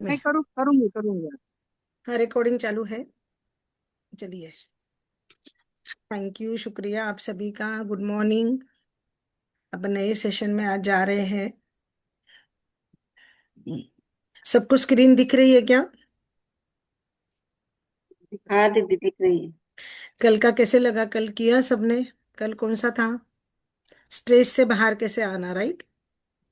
मैं मैं करूंगी करूंगी। हाँ, रिकॉर्डिंग चालू है। चलिए। थैंक यू, शुक्रिया आप सभी का। Good morning. अब नए सेशन में आज जा रहे हैं। सबको स्क्रीन दिख रही है क्या? हाँ दीदी दिख रही है। कल का कैसे लगा? कल किया सबने? कल कौन सा था? स्ट्रेस से बाहर कैसे आना, राइट?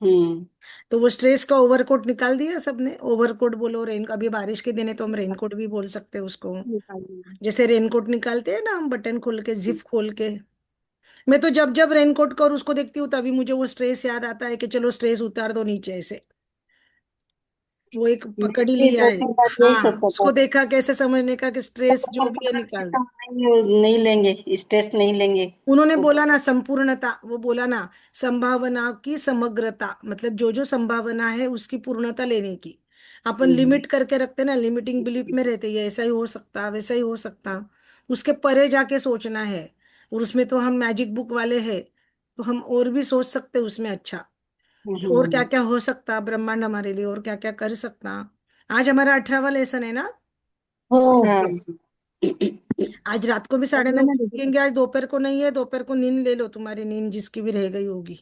हम्म। तो वो स्ट्रेस का ओवरकोट निकाल दिया सबने? ओवरकोट बोलो, रेन, अभी बारिश के दिन है तो हम रेनकोट भी बोल सकते हैं उसको। निकालिए। जैसे रेनकोट निकालते हैं ना हम, बटन खोल के, जिप खोल के। मैं तो जब जब रेनकोट का और उसको देखती हूँ तभी मुझे वो स्ट्रेस याद आता है कि चलो स्ट्रेस उतार दो नीचे ऐसे। वो एक पकड़ ही मैंने लिया दो है। तीन बार यही हाँ, सोचा था। उसको देखा कैसे समझने का कि स्ट्रेस जो भी है निकाल दो। नहीं नहीं लेंगे, स्ट्रेस नहीं लेंगे। उन्होंने वो बोला ना संपूर्णता, वो बोला ना संभावना की समग्रता, मतलब जो जो संभावना है उसकी पूर्णता लेने की। अपन हम्म, लिमिट करके रखते ना, लिमिटिंग बिलीफ में रहते, ये ऐसा ही हो सकता, वैसा ही हो सकता। उसके परे जाके सोचना है। और उसमें तो हम मैजिक बुक वाले हैं, तो हम और भी सोच सकते उसमें। अच्छा, कि और क्या हम्म, क्या हो सकता ब्रह्मांड हमारे लिए, और क्या क्या कर सकता। आज हमारा 18वां लेसन है ना? हो। हाँ। यस। आज रात को भी 9:30 वंदना को दीदी। उठेंगे। आज दोपहर को नहीं है, दोपहर को नींद ले लो, तुम्हारी नींद जिसकी भी रह गई होगी।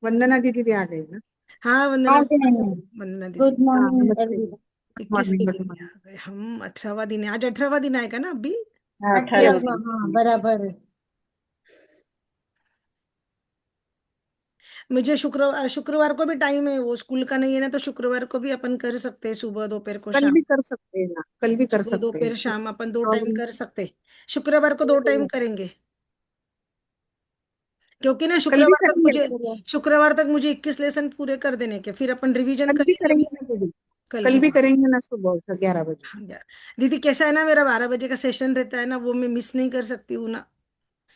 वंदना दीदी भी आ गई ना? हाँ, वंदना। आ गए हैं। वंदना दीदी। गुड हाँ मॉर्निंग नमस्ते एवरीवन। गुड 21वें मॉर्निंग गुड दिन में मॉर्निंग। आ गए हम। 18वां दिन है आज। 18वां दिन आएगा ना अभी? हाँ 18 18वां, दिन। हाँ बराबर। मुझे शुक्रवार शुक्रवार को भी टाइम है, वो स्कूल का नहीं है ना, तो शुक्रवार को भी अपन कर सकते हैं, सुबह दोपहर को कल शाम। भी कर सकते हैं ना, कल भी कर सुबह सकते हैं, दोपहर कुछ शाम अपन 2 टाइम प्रॉब्लम। कर सकते हैं। शुक्रवार को 2 टाइम करेंगे, क्योंकि ना कल भी शुक्रवार तक करेंगे, मुझे, चलो। 21 लेसन पूरे कर देने के, फिर अपन रिवीजन कल भी करेंगे करेंगे भी। ना दीदी। कल कल भी भी हाँ। करेंगे ना सुबह 11 बजे। हाँ यार। दीदी कैसा है ना, मेरा 12 बजे का सेशन रहता है ना, वो मैं मिस नहीं कर सकती हूँ ना।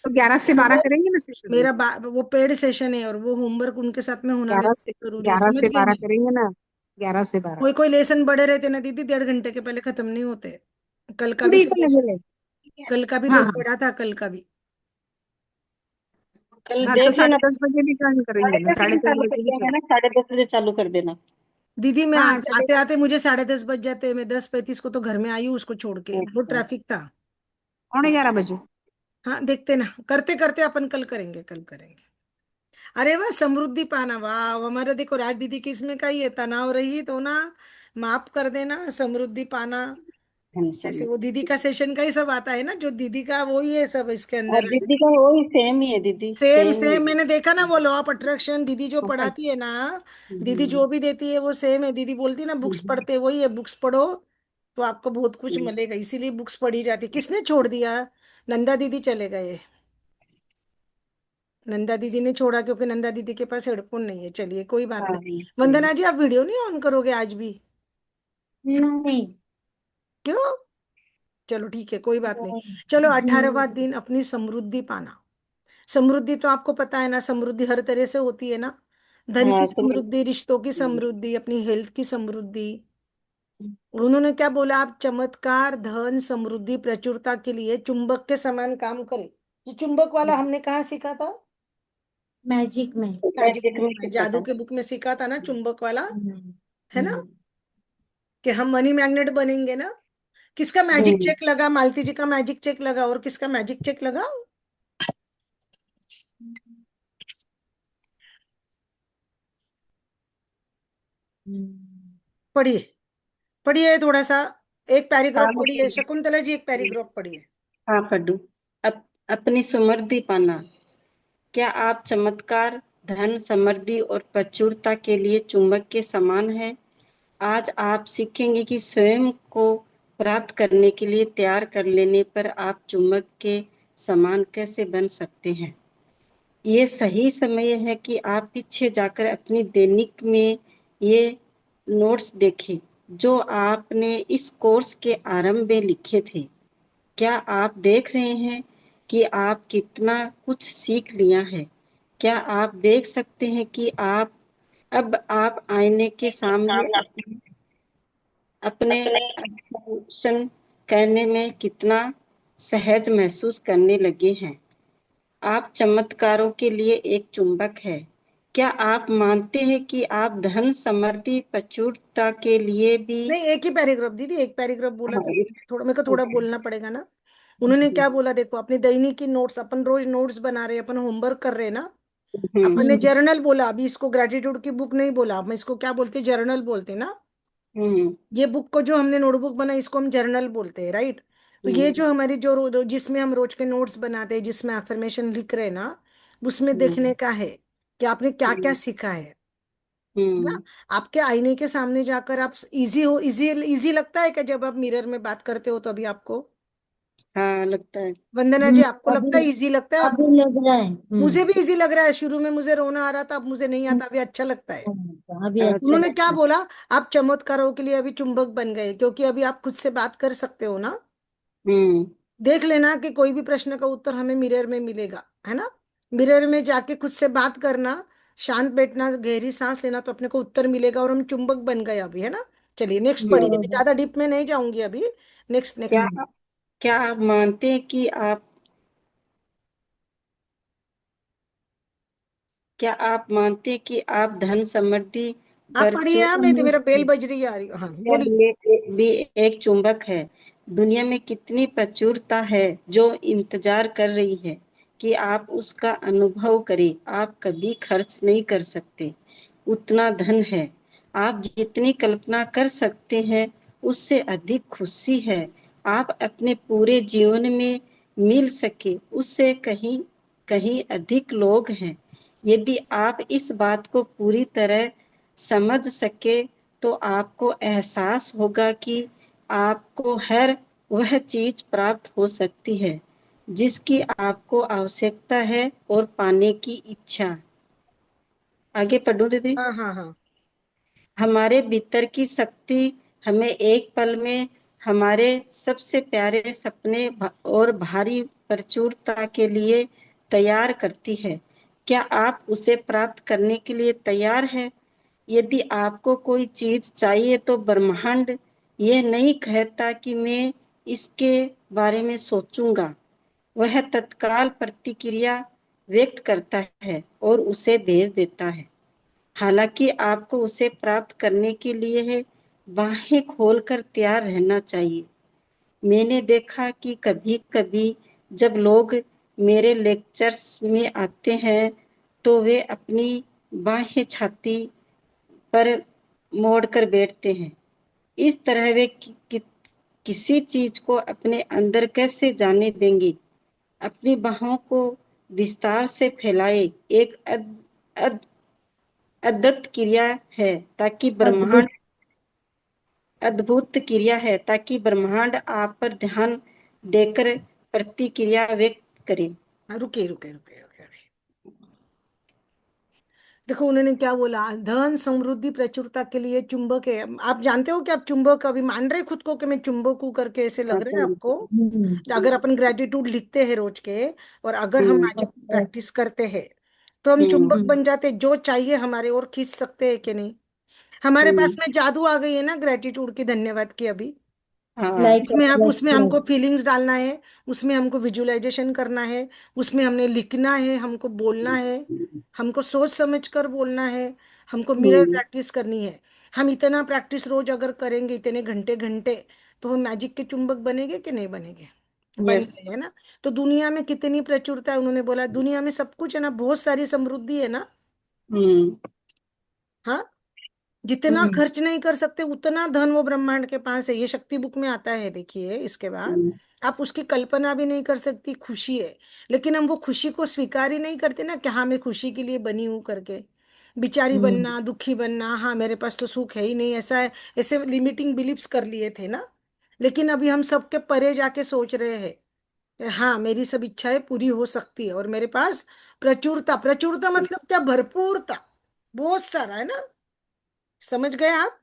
तो 11 से 12 वो करेंगे ना सेशन में। वो पेड सेशन है, और वो होमवर्क उनके साथ में होना भी 11 से जरूरी है, 11 समझ से गए 12 ना? करेंगे ना। 11 से 12। कोई कोई लेसन बड़े रहते ना दीदी, 1.5 घंटे के पहले खत्म नहीं होते। कल का भी थोड़ी तो को लेसन, लगे। कल का भी हाँ तो हाँ। पढ़ा था, कल का भी। कल हाँ तो देख लेना। 10:30 बजे भी ज्वाइन करेंगे साढ़े ना, दस साढ़े बजे दस चालू कर बजे भी देंगे चल। ना, 10:30 बजे चालू कर देना। दीदी मैं हाँ आते चलेगा। आते मुझे 10:30 बज जाते, मैं 10:35 को तो घर में आई हूँ उसको छोड़ के, बहुत अच्छा। ट्रैफिक था। 11:15 बजे। हाँ, देखते ना, करते करते अपन कल करेंगे, कल करेंगे। अरे वाह, समृद्धि पाना, वाह, हमारे देखो राज दीदी की इसमें का ही है, तनाव रही तो ना, माफ कर देना, समृद्धि पाना। टेंशन ऐसे नहीं। वो दीदी का सेशन का ही सब आता है ना, जो दीदी का वो ही है सब इसके और अंदर। दीदी का वही सेम ही है दीदी, सेम सेम ही सेम, मैंने देखा ना वो लॉ ऑफ अट्रैक्शन दीदी जो है। पढ़ाती है ना, दीदी हम्म, जो भी देती है वो सेम है। दीदी बोलती है ना, बुक्स हम्म, पढ़ते वही है, बुक्स पढ़ो तो आपको बहुत कुछ हम्म। मिलेगा, इसीलिए बुक्स पढ़ी जाती। किसने छोड़ दिया? नंदा दीदी चले गए। नंदा दीदी ने छोड़ा क्योंकि नंदा दीदी के पास हेडफोन नहीं है। चलिए कोई बात हाँ नहीं। वंदना जी, आप वीडियो नहीं ऑन करोगे आज भी? नहीं। क्यों? चलो ठीक है, कोई बात नहीं। चलो, जी। 18वां दिन अपनी समृद्धि पाना। समृद्धि तो आपको पता है ना, समृद्धि हर तरह से होती है ना। धन हाँ की समृद्धि, रिश्तों की समृद्धि, अपनी हेल्थ की समृद्धि। उन्होंने क्या बोला? आप चमत्कार, धन, समृद्धि, प्रचुरता के लिए चुंबक के समान काम करें। ये चुंबक वाला हमने कहाँ सीखा था? मैजिक में। मैजिक मैजिक बुक में में, सीखा जादू था। के बुक में सीखा था ना, चुंबक वाला। हम्म, है ना? हम्म, कि हम मनी मैग्नेट बनेंगे ना। किसका मैजिक हम्म। चेक लगा? मालती जी का मैजिक चेक लगा, और किसका मैजिक चेक लगा? हम्म। पढ़िए, पढ़िए थोड़ा सा। एक पैराग्राफ हाँ पढ़िए, मैं- शकुंतला जी, एक पैराग्राफ पढ़िए। हाँ पढ़ू। अपनी समृद्धि पाना। क्या आप चमत्कार, धन, समृद्धि और प्रचुरता के लिए चुंबक के समान हैं? आज आप सीखेंगे कि स्वयं को प्राप्त करने के लिए तैयार कर लेने पर आप चुंबक के समान कैसे बन सकते हैं। ये सही समय है कि आप पीछे जाकर अपनी दैनिक में ये नोट्स देखें जो आपने इस कोर्स के आरंभ में लिखे थे। क्या आप देख रहे हैं कि आप कितना कुछ सीख लिया है? क्या आप देख सकते हैं कि आप आईने के सामने अपने एक्सप्रेशन करने में कितना सहज महसूस करने लगे हैं? आप चमत्कारों के लिए एक चुंबक है। क्या आप मानते हैं कि आप धन समृद्धि प्रचुरता के लिए भी नहीं, एक ही पैराग्राफ दीदी, एक पैराग्राफ बोला हाँ, तो थोड़ा मेरे को थोड़ा ओके। बोलना पड़ेगा ना। उन्होंने क्या बोला देखो, अपनी दैनिकी नोट्स, अपन रोज नोट्स बना रहे हैं, अपन होमवर्क कर रहे हैं ना। अपन ने हम्म जर्नल बोला, अभी इसको ग्रेटिट्यूड की बुक नहीं बोला, हम इसको क्या बोलते हैं, जर्नल बोलते हैं ना। हम्म ये बुक को जो हमने नोटबुक बनाई इसको हम जर्नल बोलते हैं, राइट। तो ये हम्म जो हमारी जिसमें हम रोज के नोट्स बनाते हैं, जिसमें अफर्मेशन लिख रहे हैं ना, उसमें हम्म देखने का है कि आपने क्या क्या हम्म सीखा है ना। हम्म, आपके आईने के सामने जाकर आप इजी लगता है कि जब आप मिरर में बात करते हो तो अभी आपको, हाँ लगता है। वंदना जी, हम्म, आपको लगता अभी है इजी लगता है अभी आपको? लग रहा है। मुझे भी इजी लग रहा है, शुरू में मुझे रोना आ रहा था, अब मुझे नहीं आता, अभी अच्छा लगता है। अभी अच्छा अच्छा। उन्होंने क्या लगता है। बोला, आप चमत्कारों के लिए अभी चुंबक बन गए, क्योंकि अभी आप खुद से बात कर सकते हो ना। हम्म देख लेना कि कोई भी प्रश्न का उत्तर हमें मिरर में मिलेगा, है ना। मिरर में जाके खुद से बात करना, शांत बैठना, गहरी सांस लेना, तो अपने को उत्तर मिलेगा और हम चुंबक बन गए अभी, है ना। चलिए नेक्स्ट पढ़िए, मैं बरोबर। ज्यादा डीप में नहीं जाऊंगी अभी। नेक्स्ट क्या नेक्स्ट। क्या आप मानते हैं कि आप क्या आप मानते हैं कि आप धन समृद्धि आप पढ़िए, हाँ, मैं तो, मेरा बेल प्रचुरता बज रही है, आ रही हाँ के बोलिए। लिए भी एक चुंबक है? दुनिया में कितनी प्रचुरता है जो इंतजार कर रही है कि आप उसका अनुभव करें। आप कभी खर्च नहीं कर सकते उतना धन है। आप जितनी कल्पना कर सकते हैं उससे अधिक खुशी है। आप अपने पूरे जीवन में मिल सके उससे कहीं कहीं अधिक लोग हैं। यदि आप इस बात को पूरी तरह समझ सके तो आपको एहसास होगा कि आपको हर वह चीज प्राप्त हो सकती है जिसकी आपको आवश्यकता है और पाने की इच्छा। आगे पढ़ूं दीदी? हाँ हाँ हाँ। हमारे भीतर की शक्ति हमें एक पल में हमारे सबसे प्यारे सपने और भारी प्रचुरता के लिए तैयार करती है। क्या आप उसे प्राप्त करने के लिए तैयार हैं? यदि आपको कोई चीज चाहिए तो ब्रह्मांड यह नहीं कहता कि मैं इसके बारे में सोचूंगा। वह तत्काल प्रतिक्रिया व्यक्त करता है और उसे भेज देता है। हालांकि आपको उसे प्राप्त करने के लिए बाहें खोलकर तैयार रहना चाहिए। मैंने देखा कि कभी-कभी जब लोग मेरे लेक्चर्स में आते हैं तो वे अपनी बाहें छाती पर मोड़कर बैठते हैं। इस तरह वे किसी चीज को अपने अंदर कैसे जाने देंगे? अपनी बाहों को विस्तार से फैलाए। एक अद्भुत क्रिया है ताकि अद्भुत। ब्रह्मांड अद्भुत क्रिया है ताकि ब्रह्मांड आप पर ध्यान देकर प्रतिक्रिया व्यक्त करे। हाँ, रुके रुके रुके रुके अभी। देखो उन्होंने क्या बोला, धन समृद्धि प्रचुरता के लिए चुंबक है। आप जानते हो कि आप चुंबक, अभी मान रहे खुद को कि मैं चुंबक हूं करके, ऐसे लग हाँ, रहा है आपको? हम्म अगर अपन ग्रेटिट्यूड लिखते हैं रोज के, और अगर हम हम्म मैजिक प्रैक्टिस करते हैं, तो हम हम्म चुंबक हम्म बन जाते हैं, जो चाहिए हमारे और खींच सकते हैं कि नहीं। हमारे पास हम्म में जादू आ गई है ना ग्रेटिट्यूड की, धन्यवाद की अभी। हाँ लाइक उसमें हमको अट्रैक्ट। फीलिंग्स डालना है, उसमें हमको विजुअलाइजेशन करना है, उसमें हमने लिखना है, हमको बोलना है, हमको सोच समझ कर बोलना है, हमको मिरर हम्म प्रैक्टिस करनी है। हम इतना प्रैक्टिस रोज अगर करेंगे, इतने घंटे घंटे, तो हम मैजिक के चुंबक बनेंगे कि नहीं बनेंगे? बन यस। गए, है ना। तो दुनिया में कितनी प्रचुरता है, उन्होंने बोला दुनिया में सब कुछ है ना, बहुत सारी समृद्धि है ना। हम्म हाँ, जितना हम्म खर्च नहीं कर सकते उतना धन वो ब्रह्मांड के पास है, ये शक्ति बुक में आता है, देखिए इसके बाद। हम्म आप उसकी कल्पना भी नहीं कर सकती, खुशी है। लेकिन हम वो खुशी को स्वीकार ही नहीं करते ना, कि हाँ मैं खुशी के लिए बनी हूं करके। बिचारी हम्म बनना, दुखी बनना, हाँ मेरे पास तो सुख है ही नहीं, ऐसा है, ऐसे लिमिटिंग बिलीफ्स कर लिए थे ना। लेकिन अभी हम सबके परे जाके सोच रहे हैं कि हाँ मेरी सब इच्छाएं पूरी हो सकती है, और मेरे पास प्रचुरता, प्रचुरता मतलब क्या, भरपूरता, बहुत सारा है ना। समझ गए आप?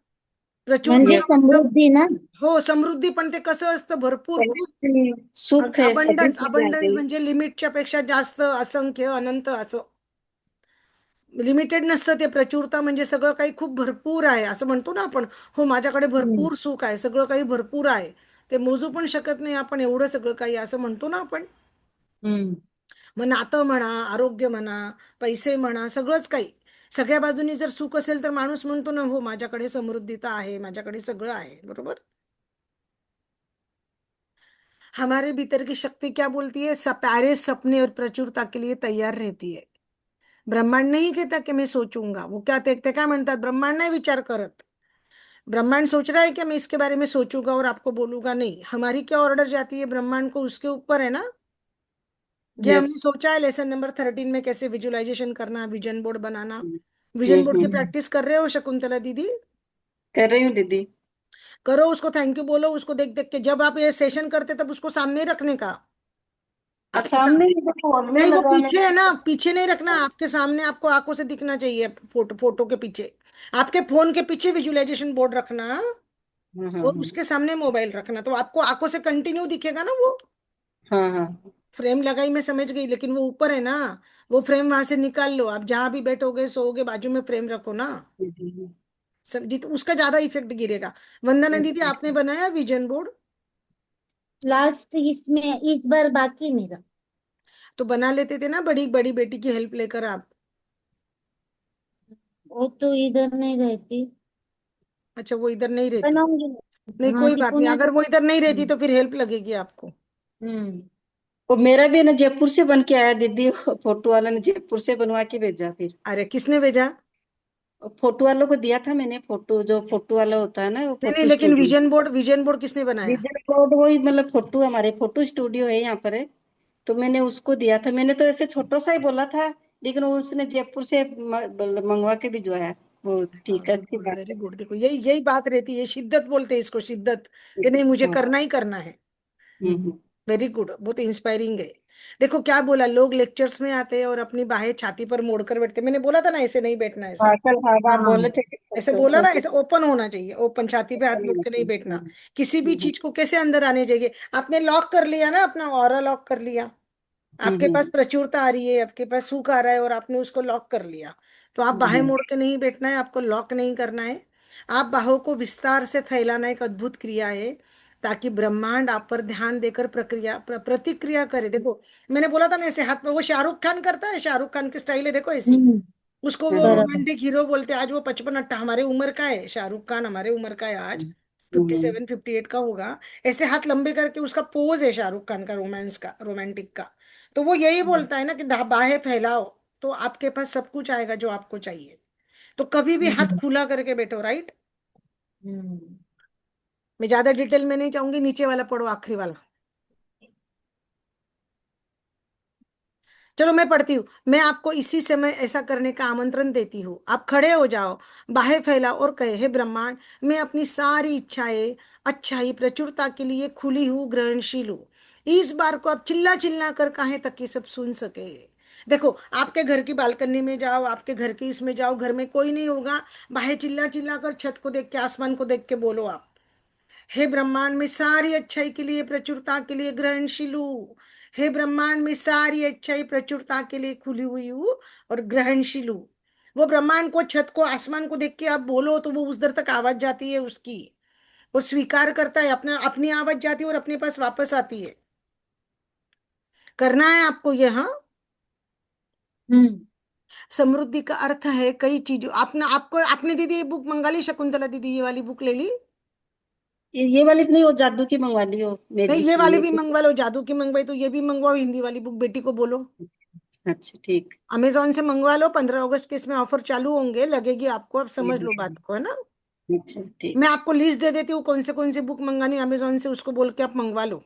प्रचुरता म्हणजे यस। का मतलब, समृद्धी ना। हो, समृद्धी पण ते कसं असतं, भरपूर खूप। सुख है सभी अबंडन्स, चीज आ अबंडन्स गई। म्हणजे लिमिटच्या पेक्षा जास्त, असंख्य, अनंत असं। लिमिटेड नसतं ते, प्रचुरता म्हणजे सगळं काही खूप भरपूर आहे असं म्हणतो ना आपण. हो, माझ्याकडे हम्म भरपूर सुख आहे, सगळं काही भरपूर आहे. ते मोजू पण शकत नाही आपण, एवढं सगळं काही असं म्हणतो ना आपण. हम्म मग नातं म्हणा, आरोग्य म्हणा, पैसे म्हणा, सगळंच काही. सगळ्या बाजूनी जर सुख असेल तर माणूस म्हणतो ना, हो माझ्याकडे समृद्धीता आहे, माझ्याकडे सगळं आहे, बरोबर. हमारे भीतर की शक्ति क्या बोलती है? प्यारे सपने और प्रचुरता के लिए तैयार रहती है. ब्रह्मांड नहीं कहता कि मैं सोचूंगा. वो क्या देखते, क्या म्हणतात, ब्रह्मांड नाही विचार करत. ब्रह्मांड सोच रहा है कि मैं इसके बारे में सोचूंगा और आपको बोलूंगा. नहीं, हमारी क्या ऑर्डर जाती है ब्रह्मांड को, उसके ऊपर है ना. ये यस। हमने सोचा है लेसन नंबर 13 में कैसे विजुअलाइजेशन करना, विजन बोर्ड बनाना. विजन बोर्ड की प्रैक्टिस कर रहे हो शकुंतला दीदी? कर रही हूँ दीदी। करो, उसको थैंक यू बोलो, उसको देख देख के. जब आप ये सेशन करते तब उसको सामने ही रखने का, आपके सामने सामने. ही तो बोलने नहीं, वो लगा मैं। पीछे है ना, पीछे नहीं रखना, आपके सामने, आपको आंखों से दिखना चाहिए. फोटो फोटो के पीछे, आपके फोन के पीछे विजुअलाइजेशन बोर्ड रखना. हाँ हाँ और उसके सामने मोबाइल रखना, तो आपको आंखों से कंटिन्यू दिखेगा ना वो. हाँ हाँ हाँ। फ्रेम लगाई, मैं समझ गई, लेकिन वो ऊपर है ना. वो फ्रेम वहां से निकाल लो, आप जहां भी बैठोगे सोओगे बाजू में फ्रेम रखो ना. जी, सब जित उसका ज्यादा इफेक्ट गिरेगा. वंदना दीदी, जी। आपने बनाया विजन बोर्ड? लास्ट इसमें इस बार बाकी मेरा। तो बना लेते थे ना, बड़ी बड़ी बेटी की हेल्प लेकर आप. वो तो इधर नहीं रहती। अच्छा, वो इधर नहीं रहती. बनाऊंगी। नहीं, हाँ कोई जी, बात नहीं, पुणे अगर तो। वो इधर नहीं रहती हम्म। तो फिर हेल्प लगेगी आपको. हम्म। वो मेरा भी ना जयपुर से बन के आया दीदी। फोटो वाला ने जयपुर से बनवा के भेजा। फिर अरे, किसने भेजा? फोटो वालों को दिया था मैंने, फोटो जो फोटो वाला होता है ना, वो नहीं नहीं, फोटो लेकिन स्टूडियो। विजन बोर्ड किसने बनाया? विजय बोर्ड वही मतलब फोटो, हमारे फोटो स्टूडियो है यहाँ पर है। तो मैंने उसको दिया था। मैंने तो ऐसे छोटा सा ही बोला था, लेकिन वो उसने जयपुर से मंगवा के भिजवाया। वो ठीक है, गुड अच्छी गुड, बात वेरी है। गुड. देखो, यही यही बात रहती है, शिद्दत बोलते हैं इसको, शिद्दत. कि नहीं, मुझे हाँ। करना ही करना है. हम्म। वेरी गुड, बहुत इंस्पायरिंग है. देखो क्या बोला, लोग लेक्चर्स में आते हैं और अपनी बाहें छाती पर मोड़कर बैठते. मैंने बोला था ना, ऐसे नहीं बैठना, हाँ ऐसे. कल, हाँ आप हाँ। बोले थे कि ऐसे फोटो बोला ना, फोटो ऐसे ओपन होना चाहिए, ओपन छाती पे हाथ मोड़ के नहीं बैठना. किसी भी हम्म चीज को कैसे अंदर आने चाहिए. आपने लॉक कर लिया ना, अपना ऑरा लॉक कर लिया. आपके पास हम्म प्रचुरता आ रही है, आपके पास सुख आ रहा है, और आपने उसको लॉक कर लिया. तो आप बाहें हम्म मोड़ के नहीं बैठना है, आपको लॉक नहीं करना है. आप बाहों को विस्तार से फैलाना एक अद्भुत क्रिया है, ताकि ब्रह्मांड आप पर ध्यान देकर प्रतिक्रिया करे. देखो, मैंने बोला था ना, ऐसे हाथ में, वो शाहरुख खान करता है, शाहरुख खान की स्टाइल है, देखो ऐसी. हम्म। उसको वो बराबर। रोमांटिक हीरो बोलते हैं. आज वो 55 हमारे उम्र का है, शाहरुख खान हमारे उम्र का है आज. फिफ्टी हम्म सेवन 58 का होगा. ऐसे हाथ लंबे करके उसका पोज है शाहरुख खान का, रोमांस का, रोमांटिक का. तो वो यही बोलता है ना कि बाहें फैलाओ, तो आपके पास सब कुछ आएगा जो आपको चाहिए. तो कभी भी हाथ हम्म। खुला करके बैठो, राइट. हम्म। मैं ज्यादा डिटेल में नहीं चाहूंगी, नीचे वाला पढ़ो, आखिरी वाला. चलो मैं पढ़ती हूँ. मैं आपको इसी समय ऐसा करने का आमंत्रण देती हूँ. आप खड़े हो जाओ, बाहें फैलाओ और कहे, हे ब्रह्मांड, मैं अपनी सारी इच्छाएं, अच्छाई, प्रचुरता के लिए खुली हूँ, ग्रहणशील हूँ. इस बार को आप चिल्ला चिल्ला कर कहें ताकि सब सुन सके. देखो, आपके घर की बालकनी में जाओ, आपके घर की इसमें जाओ, घर में कोई नहीं होगा. बाहें चिल्ला चिल्ला कर, छत को देख के, आसमान को देख के बोलो आप, हे ब्रह्मांड में सारी अच्छाई के लिए, प्रचुरता के लिए ग्रहणशील हूँ. हे ब्रह्मांड में सारी अच्छाई, प्रचुरता के लिए खुली हुई हूँ और ग्रहणशील हूँ. वो ब्रह्मांड को, छत को, आसमान को देख के आप बोलो, तो वो उस दर तक आवाज जाती है उसकी. वो स्वीकार करता है, अपना अपनी आवाज जाती है और अपने पास वापस आती है. करना है आपको ये, हाँ. हम्म। समृद्धि का अर्थ है कई चीजों, आपने दीदी ये बुक मंगा ली, शकुंतला दीदी ये वाली बुक ले ली? ये वाली नहीं, वो जादू की मंगवा ली हो, नहीं, मैजिक ये की वाली है। भी मंगवा लो. जादू की मंगवाई तो ये भी मंगवाओ, हिंदी वाली बुक बेटी को बोलो. अच्छा ठीक। अमेजोन से मंगवा लो, 15 अगस्त के इसमें ऑफर चालू होंगे, लगेगी आपको, अब समझ लो बात को, है ना. अच्छा ठीक। मैं आपको लिस्ट दे देती हूँ कौन से बुक मंगानी अमेजोन से, उसको बोल के आप मंगवा लो.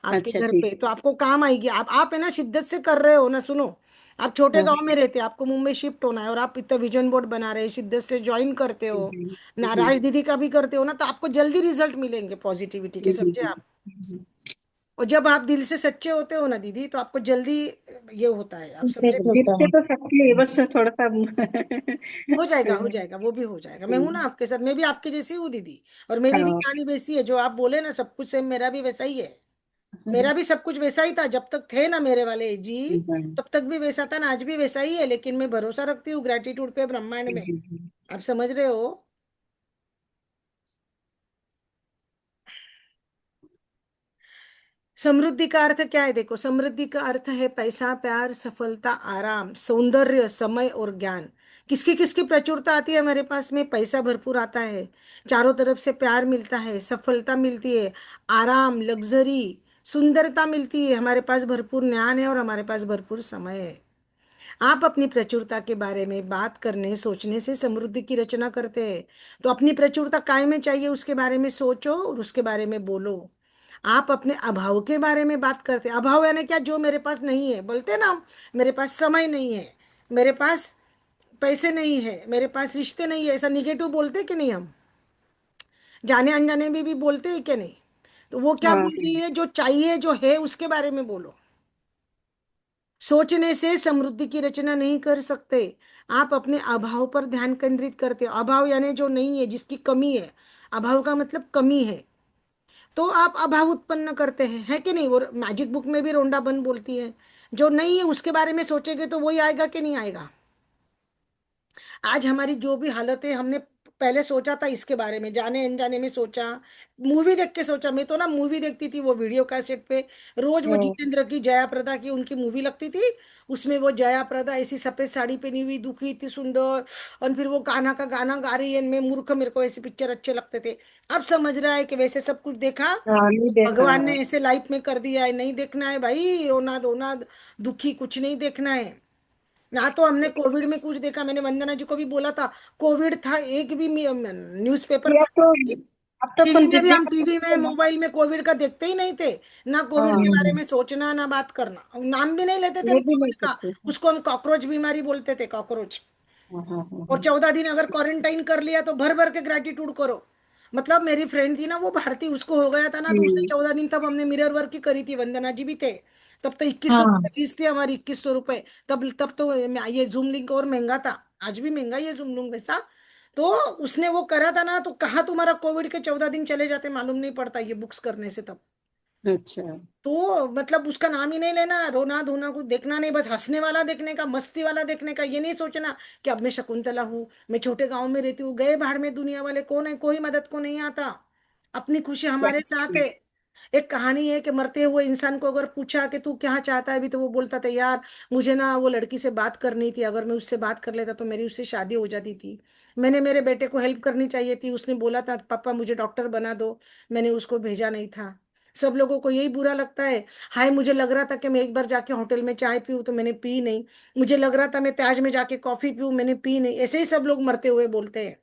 आपके अच्छा घर ठीक। पे तो आपको काम आएगी. आप है ना, शिद्दत से कर रहे हो ना, सुनो. आप छोटे हाँ। गांव में रहते हैं, आपको मुंबई शिफ्ट होना है, और आप इतना विजन बोर्ड बना रहे हैं, शिद्दत से ज्वाइन करते हो, नाराज हम्म, दीदी का भी करते हो ना, तो आपको जल्दी रिजल्ट मिलेंगे पॉजिटिविटी के, समझे आप. हम्म, और जब आप दिल से सच्चे होते हो ना दीदी, तो आपको जल्दी ये होता है, आप समझे. इम्पैक्ट दिल होता से है। तो सबके है, बस थोड़ा सा। हो जाएगा, हो जाएगा, वो भी हो जाएगा. मैं हूं ना आपके साथ, मैं भी आपके जैसी हूँ दीदी. और मेरी भी हाँ। कहानी वैसी है, जो आप बोले ना सब कुछ सेम, मेरा भी वैसा ही है. मेरा भी सब कुछ वैसा ही था जब तक थे ना मेरे वाले जी. तब तक भी वैसा था ना, आज भी वैसा ही है, लेकिन मैं भरोसा रखती हूँ ग्रेटिट्यूड पे, ब्रह्मांड में. आप समझ रहे हो. समृद्धि का अर्थ क्या है? देखो, समृद्धि का अर्थ है पैसा, प्यार, सफलता, आराम, सौंदर्य, समय और ज्ञान. किसकी किसकी प्रचुरता आती है हमारे पास में? पैसा भरपूर आता है, चारों तरफ से प्यार मिलता है, सफलता मिलती है, आराम, लग्जरी, सुंदरता मिलती है, हमारे पास भरपूर ज्ञान है और हमारे पास भरपूर समय है। आप अपनी प्रचुरता के बारे में बात करने सोचने से समृद्धि की रचना करते हैं। तो अपनी प्रचुरता काय में चाहिए उसके बारे में सोचो और उसके बारे में बोलो। आप अपने अभाव के बारे में बात करते हैं, अभाव यानी क्या? जो मेरे पास नहीं है, बोलते हैं ना हम, मेरे पास समय नहीं है, मेरे पास पैसे नहीं है, मेरे पास रिश्ते नहीं है, ऐसा निगेटिव बोलते हैं कि नहीं हम? जाने अनजाने में भी बोलते हैं कि नहीं? तो वो क्या हाँ बोल रही है? जो चाहिए, जो है, उसके बारे में बोलो। सोचने से समृद्धि की रचना नहीं कर सकते। आप अपने अभाव पर ध्यान केंद्रित करते हो। अभाव यानी जो नहीं है, जिसकी कमी है। अभाव का मतलब कमी है। तो आप अभाव उत्पन्न करते हैं, है कि नहीं? वो मैजिक बुक में भी रोंडाबन बोलती है, जो नहीं है उसके बारे में सोचेंगे तो वही आएगा कि नहीं आएगा? आज हमारी जो भी हालत है, हमने पहले सोचा था इसके बारे में, जाने अनजाने में सोचा, मूवी देख के सोचा। मैं तो ना मूवी देखती थी वो वीडियो कैसेट पे, रोज वो हाँ जितेंद्र की, जया प्रदा की उनकी मूवी लगती थी। उसमें वो जया प्रदा ऐसी सफेद साड़ी पहनी हुई, दुखी, इतनी सुंदर, और फिर वो कान्हा का गाना गा रही है, मैं मूर्ख, मेरे को ऐसे पिक्चर अच्छे लगते थे। अब समझ रहा है कि वैसे सब कुछ देखा हाँ, नहीं देखा भगवान है। ने ऐसे लाइफ में कर दिया है। नहीं देखना है भाई, रोना धोना दुखी कुछ नहीं देखना है। ना तो हमने कोविड में कुछ देखा, मैंने वंदना जी को भी बोला था, कोविड था एक भी न्यूज़पेपर ये पढ़ा तो नहीं। अब तो टीवी अपन में भी, जिद्दी हम कर टीवी सकते में हैं ना। मोबाइल में कोविड का देखते ही नहीं थे। ना कोविड के बारे हाँ, में सोचना, ना बात करना, नाम भी नहीं लेते थे हम ये भी नहीं कोविड का। सकते। उसको हम कॉकरोच बीमारी बोलते थे, कॉकरोच। हाँ हाँ हाँ और हाँ। 14 दिन अगर क्वारंटाइन कर लिया तो भर भर के ग्रेटिट्यूड करो। मतलब मेरी फ्रेंड थी ना, वो भारती, उसको हो गया था ना, तो उसने हम्म। 14 दिन, तब हमने मिरर वर्क की करी थी, वंदना जी भी थे। तब तो 2100 रुपये हाँ, फीस थी हमारी, 2100 रुपये। तब तो ये जूम लिंक और महंगा था। आज भी महंगा ही है जूम लिंक वैसा। तो उसने वो करा था ना, तो कहाँ तुम्हारा कोविड के 14 दिन चले जाते मालूम नहीं पड़ता ये बुक्स करने से तब। अच्छा। तो मतलब उसका नाम ही नहीं लेना, रोना धोना कुछ देखना नहीं, बस हंसने वाला देखने का, मस्ती वाला देखने का। ये नहीं सोचना कि अब मैं शकुंतला हूँ, मैं छोटे गांव में रहती हूँ, गए भाड़ में दुनिया वाले, कौन है, कोई मदद को नहीं आता। अपनी खुशी हमारे साथ है। एक कहानी है कि मरते हुए इंसान को अगर पूछा कि तू क्या चाहता है अभी, तो वो बोलता था, यार मुझे ना वो लड़की से बात करनी थी, अगर मैं उससे बात कर लेता तो मेरी उससे शादी हो जाती थी। मैंने मेरे बेटे को हेल्प करनी चाहिए थी, उसने बोला था पापा मुझे डॉक्टर बना दो, मैंने उसको भेजा नहीं था। सब लोगों को यही बुरा लगता है। हाय, मुझे लग रहा था कि मैं एक बार जाके होटल में चाय पीऊँ तो मैंने पी नहीं। मुझे लग रहा था मैं ताज में जाके कॉफी पीऊँ, मैंने पी नहीं। ऐसे ही सब लोग मरते हुए बोलते हैं।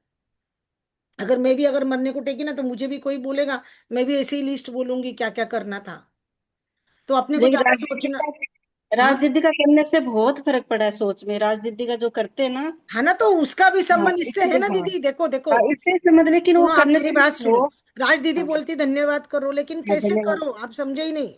अगर मैं भी अगर मरने को टेकी ना, तो मुझे भी कोई बोलेगा, मैं भी ऐसे ही लिस्ट बोलूंगी क्या क्या करना था। तो अपने को लेकिन ज्यादा राजनीति सोचना। का हाँ, राजनीति का करने से बहुत फर्क पड़ा है सोच में, राजनीति का जो करते हैं ना। है ना, तो उसका भी हाँ संबंध इससे है इसलिए ना हाँ। दीदी, देखो देखो। हाँ, इससे समझ, लेकिन वो सुनो, आप करने मेरी से भी बात सुनो। वो। राज दीदी हाँ बोलती धन्यवाद करो, लेकिन हाँ, कैसे धन्यवाद। करो, आप समझे ही नहीं।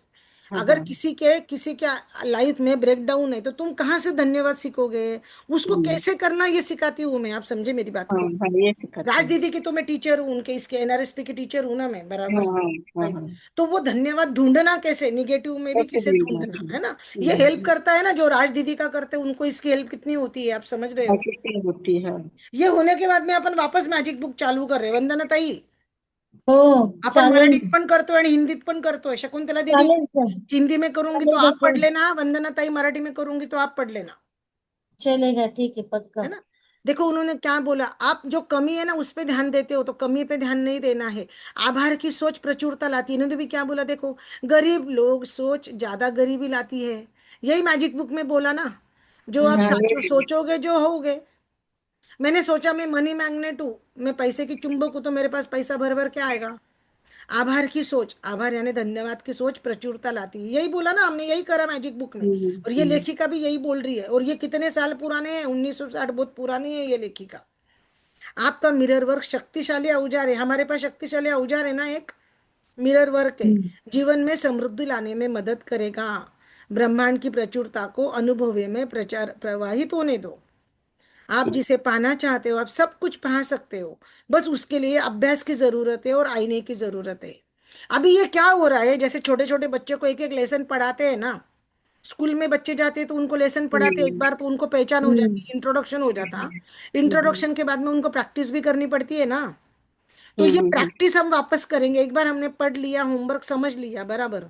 हाँ अगर हाँ। किसी के लाइफ में ब्रेकडाउन है, तो तुम कहाँ से धन्यवाद सीखोगे? उसको हम्म। कैसे करना ये सिखाती हूँ मैं, आप समझे मेरी बात हाँ को। हाँ, ये सिखाते राज हैं। दीदी की तो मैं टीचर हूँ, उनके इसके एनआरएसपी की टीचर हूँ ना मैं, हाँ बराबर। हाँ हाँ राइट। हाँ। तो वो धन्यवाद ढूंढना कैसे, निगेटिव में भी कैसे कैसे भी हाँ ढूंढना, है ना? ये हेल्प हम्म। करता है ना, जो राज दीदी का करते हैं उनको इसकी हेल्प कितनी होती है, आप समझ रहे हाँ, हो? कितनी होती है। ये होने के बाद में अपन वापस मॅजिक बुक चालू कर रहे, वंदना ताई। हो, आपण चालेल. मराठीत पण करतोय आणि हिंदीत पण करतोय, शकुंतला दीदी। चालेल सर. हिंदी में करूंगी तो चलेगा आप पढ़ सर. लेना, वंदना ताई मराठी में करूंगी तो आप पढ़ लेना। चलेगा, ठीक है, है पक्का. ना? देखो उन्होंने क्या बोला, आप जो कमी है ना उस पे ध्यान देते हो, तो कमी पे ध्यान नहीं देना है। आभार की सोच प्रचुरता लाती है। इन्होंने भी क्या बोला देखो, गरीब लोग सोच ज्यादा गरीबी लाती है। यही मैजिक बुक में बोला ना, जो आप हाँ साचो ये। सोचोगे जो होगे। मैंने सोचा मैं मनी मैग्नेट हूँ, मैं पैसे की चुंबक हूँ, तो मेरे पास पैसा भर भर के आएगा। आभार की सोच, आभार यानी धन्यवाद की सोच प्रचुरता लाती है, यही बोला ना हमने, यही करा मैजिक बुक में। और ये हम्म। लेखिका भी यही बोल रही है, और ये कितने साल पुराने हैं, 1960, बहुत पुरानी है ये लेखिका। आपका मिरर वर्क शक्तिशाली औजार है, हमारे पास शक्तिशाली औजार है ना एक, मिरर वर्क है। हम्म। जीवन में समृद्धि लाने में मदद करेगा। ब्रह्मांड की प्रचुरता को अनुभव में प्रचार प्रवाहित होने दो। आप जिसे पाना चाहते हो आप सब कुछ पा सकते हो। बस उसके लिए अभ्यास की जरूरत है और आईने की जरूरत है। अभी ये क्या हो रहा है, जैसे छोटे छोटे बच्चों को एक एक लेसन पढ़ाते हैं ना, स्कूल में बच्चे जाते हैं तो उनको लेसन पढ़ाते हैं, एक हम्म। बार तो उनको पहचान हो हम्म। जाती है, इंट्रोडक्शन हो जाता। हम्म। इंट्रोडक्शन के बाद में उनको प्रैक्टिस भी करनी पड़ती है ना। तो ये हम्म। प्रैक्टिस हम वापस करेंगे, एक बार हमने पढ़ लिया, होमवर्क समझ लिया बराबर,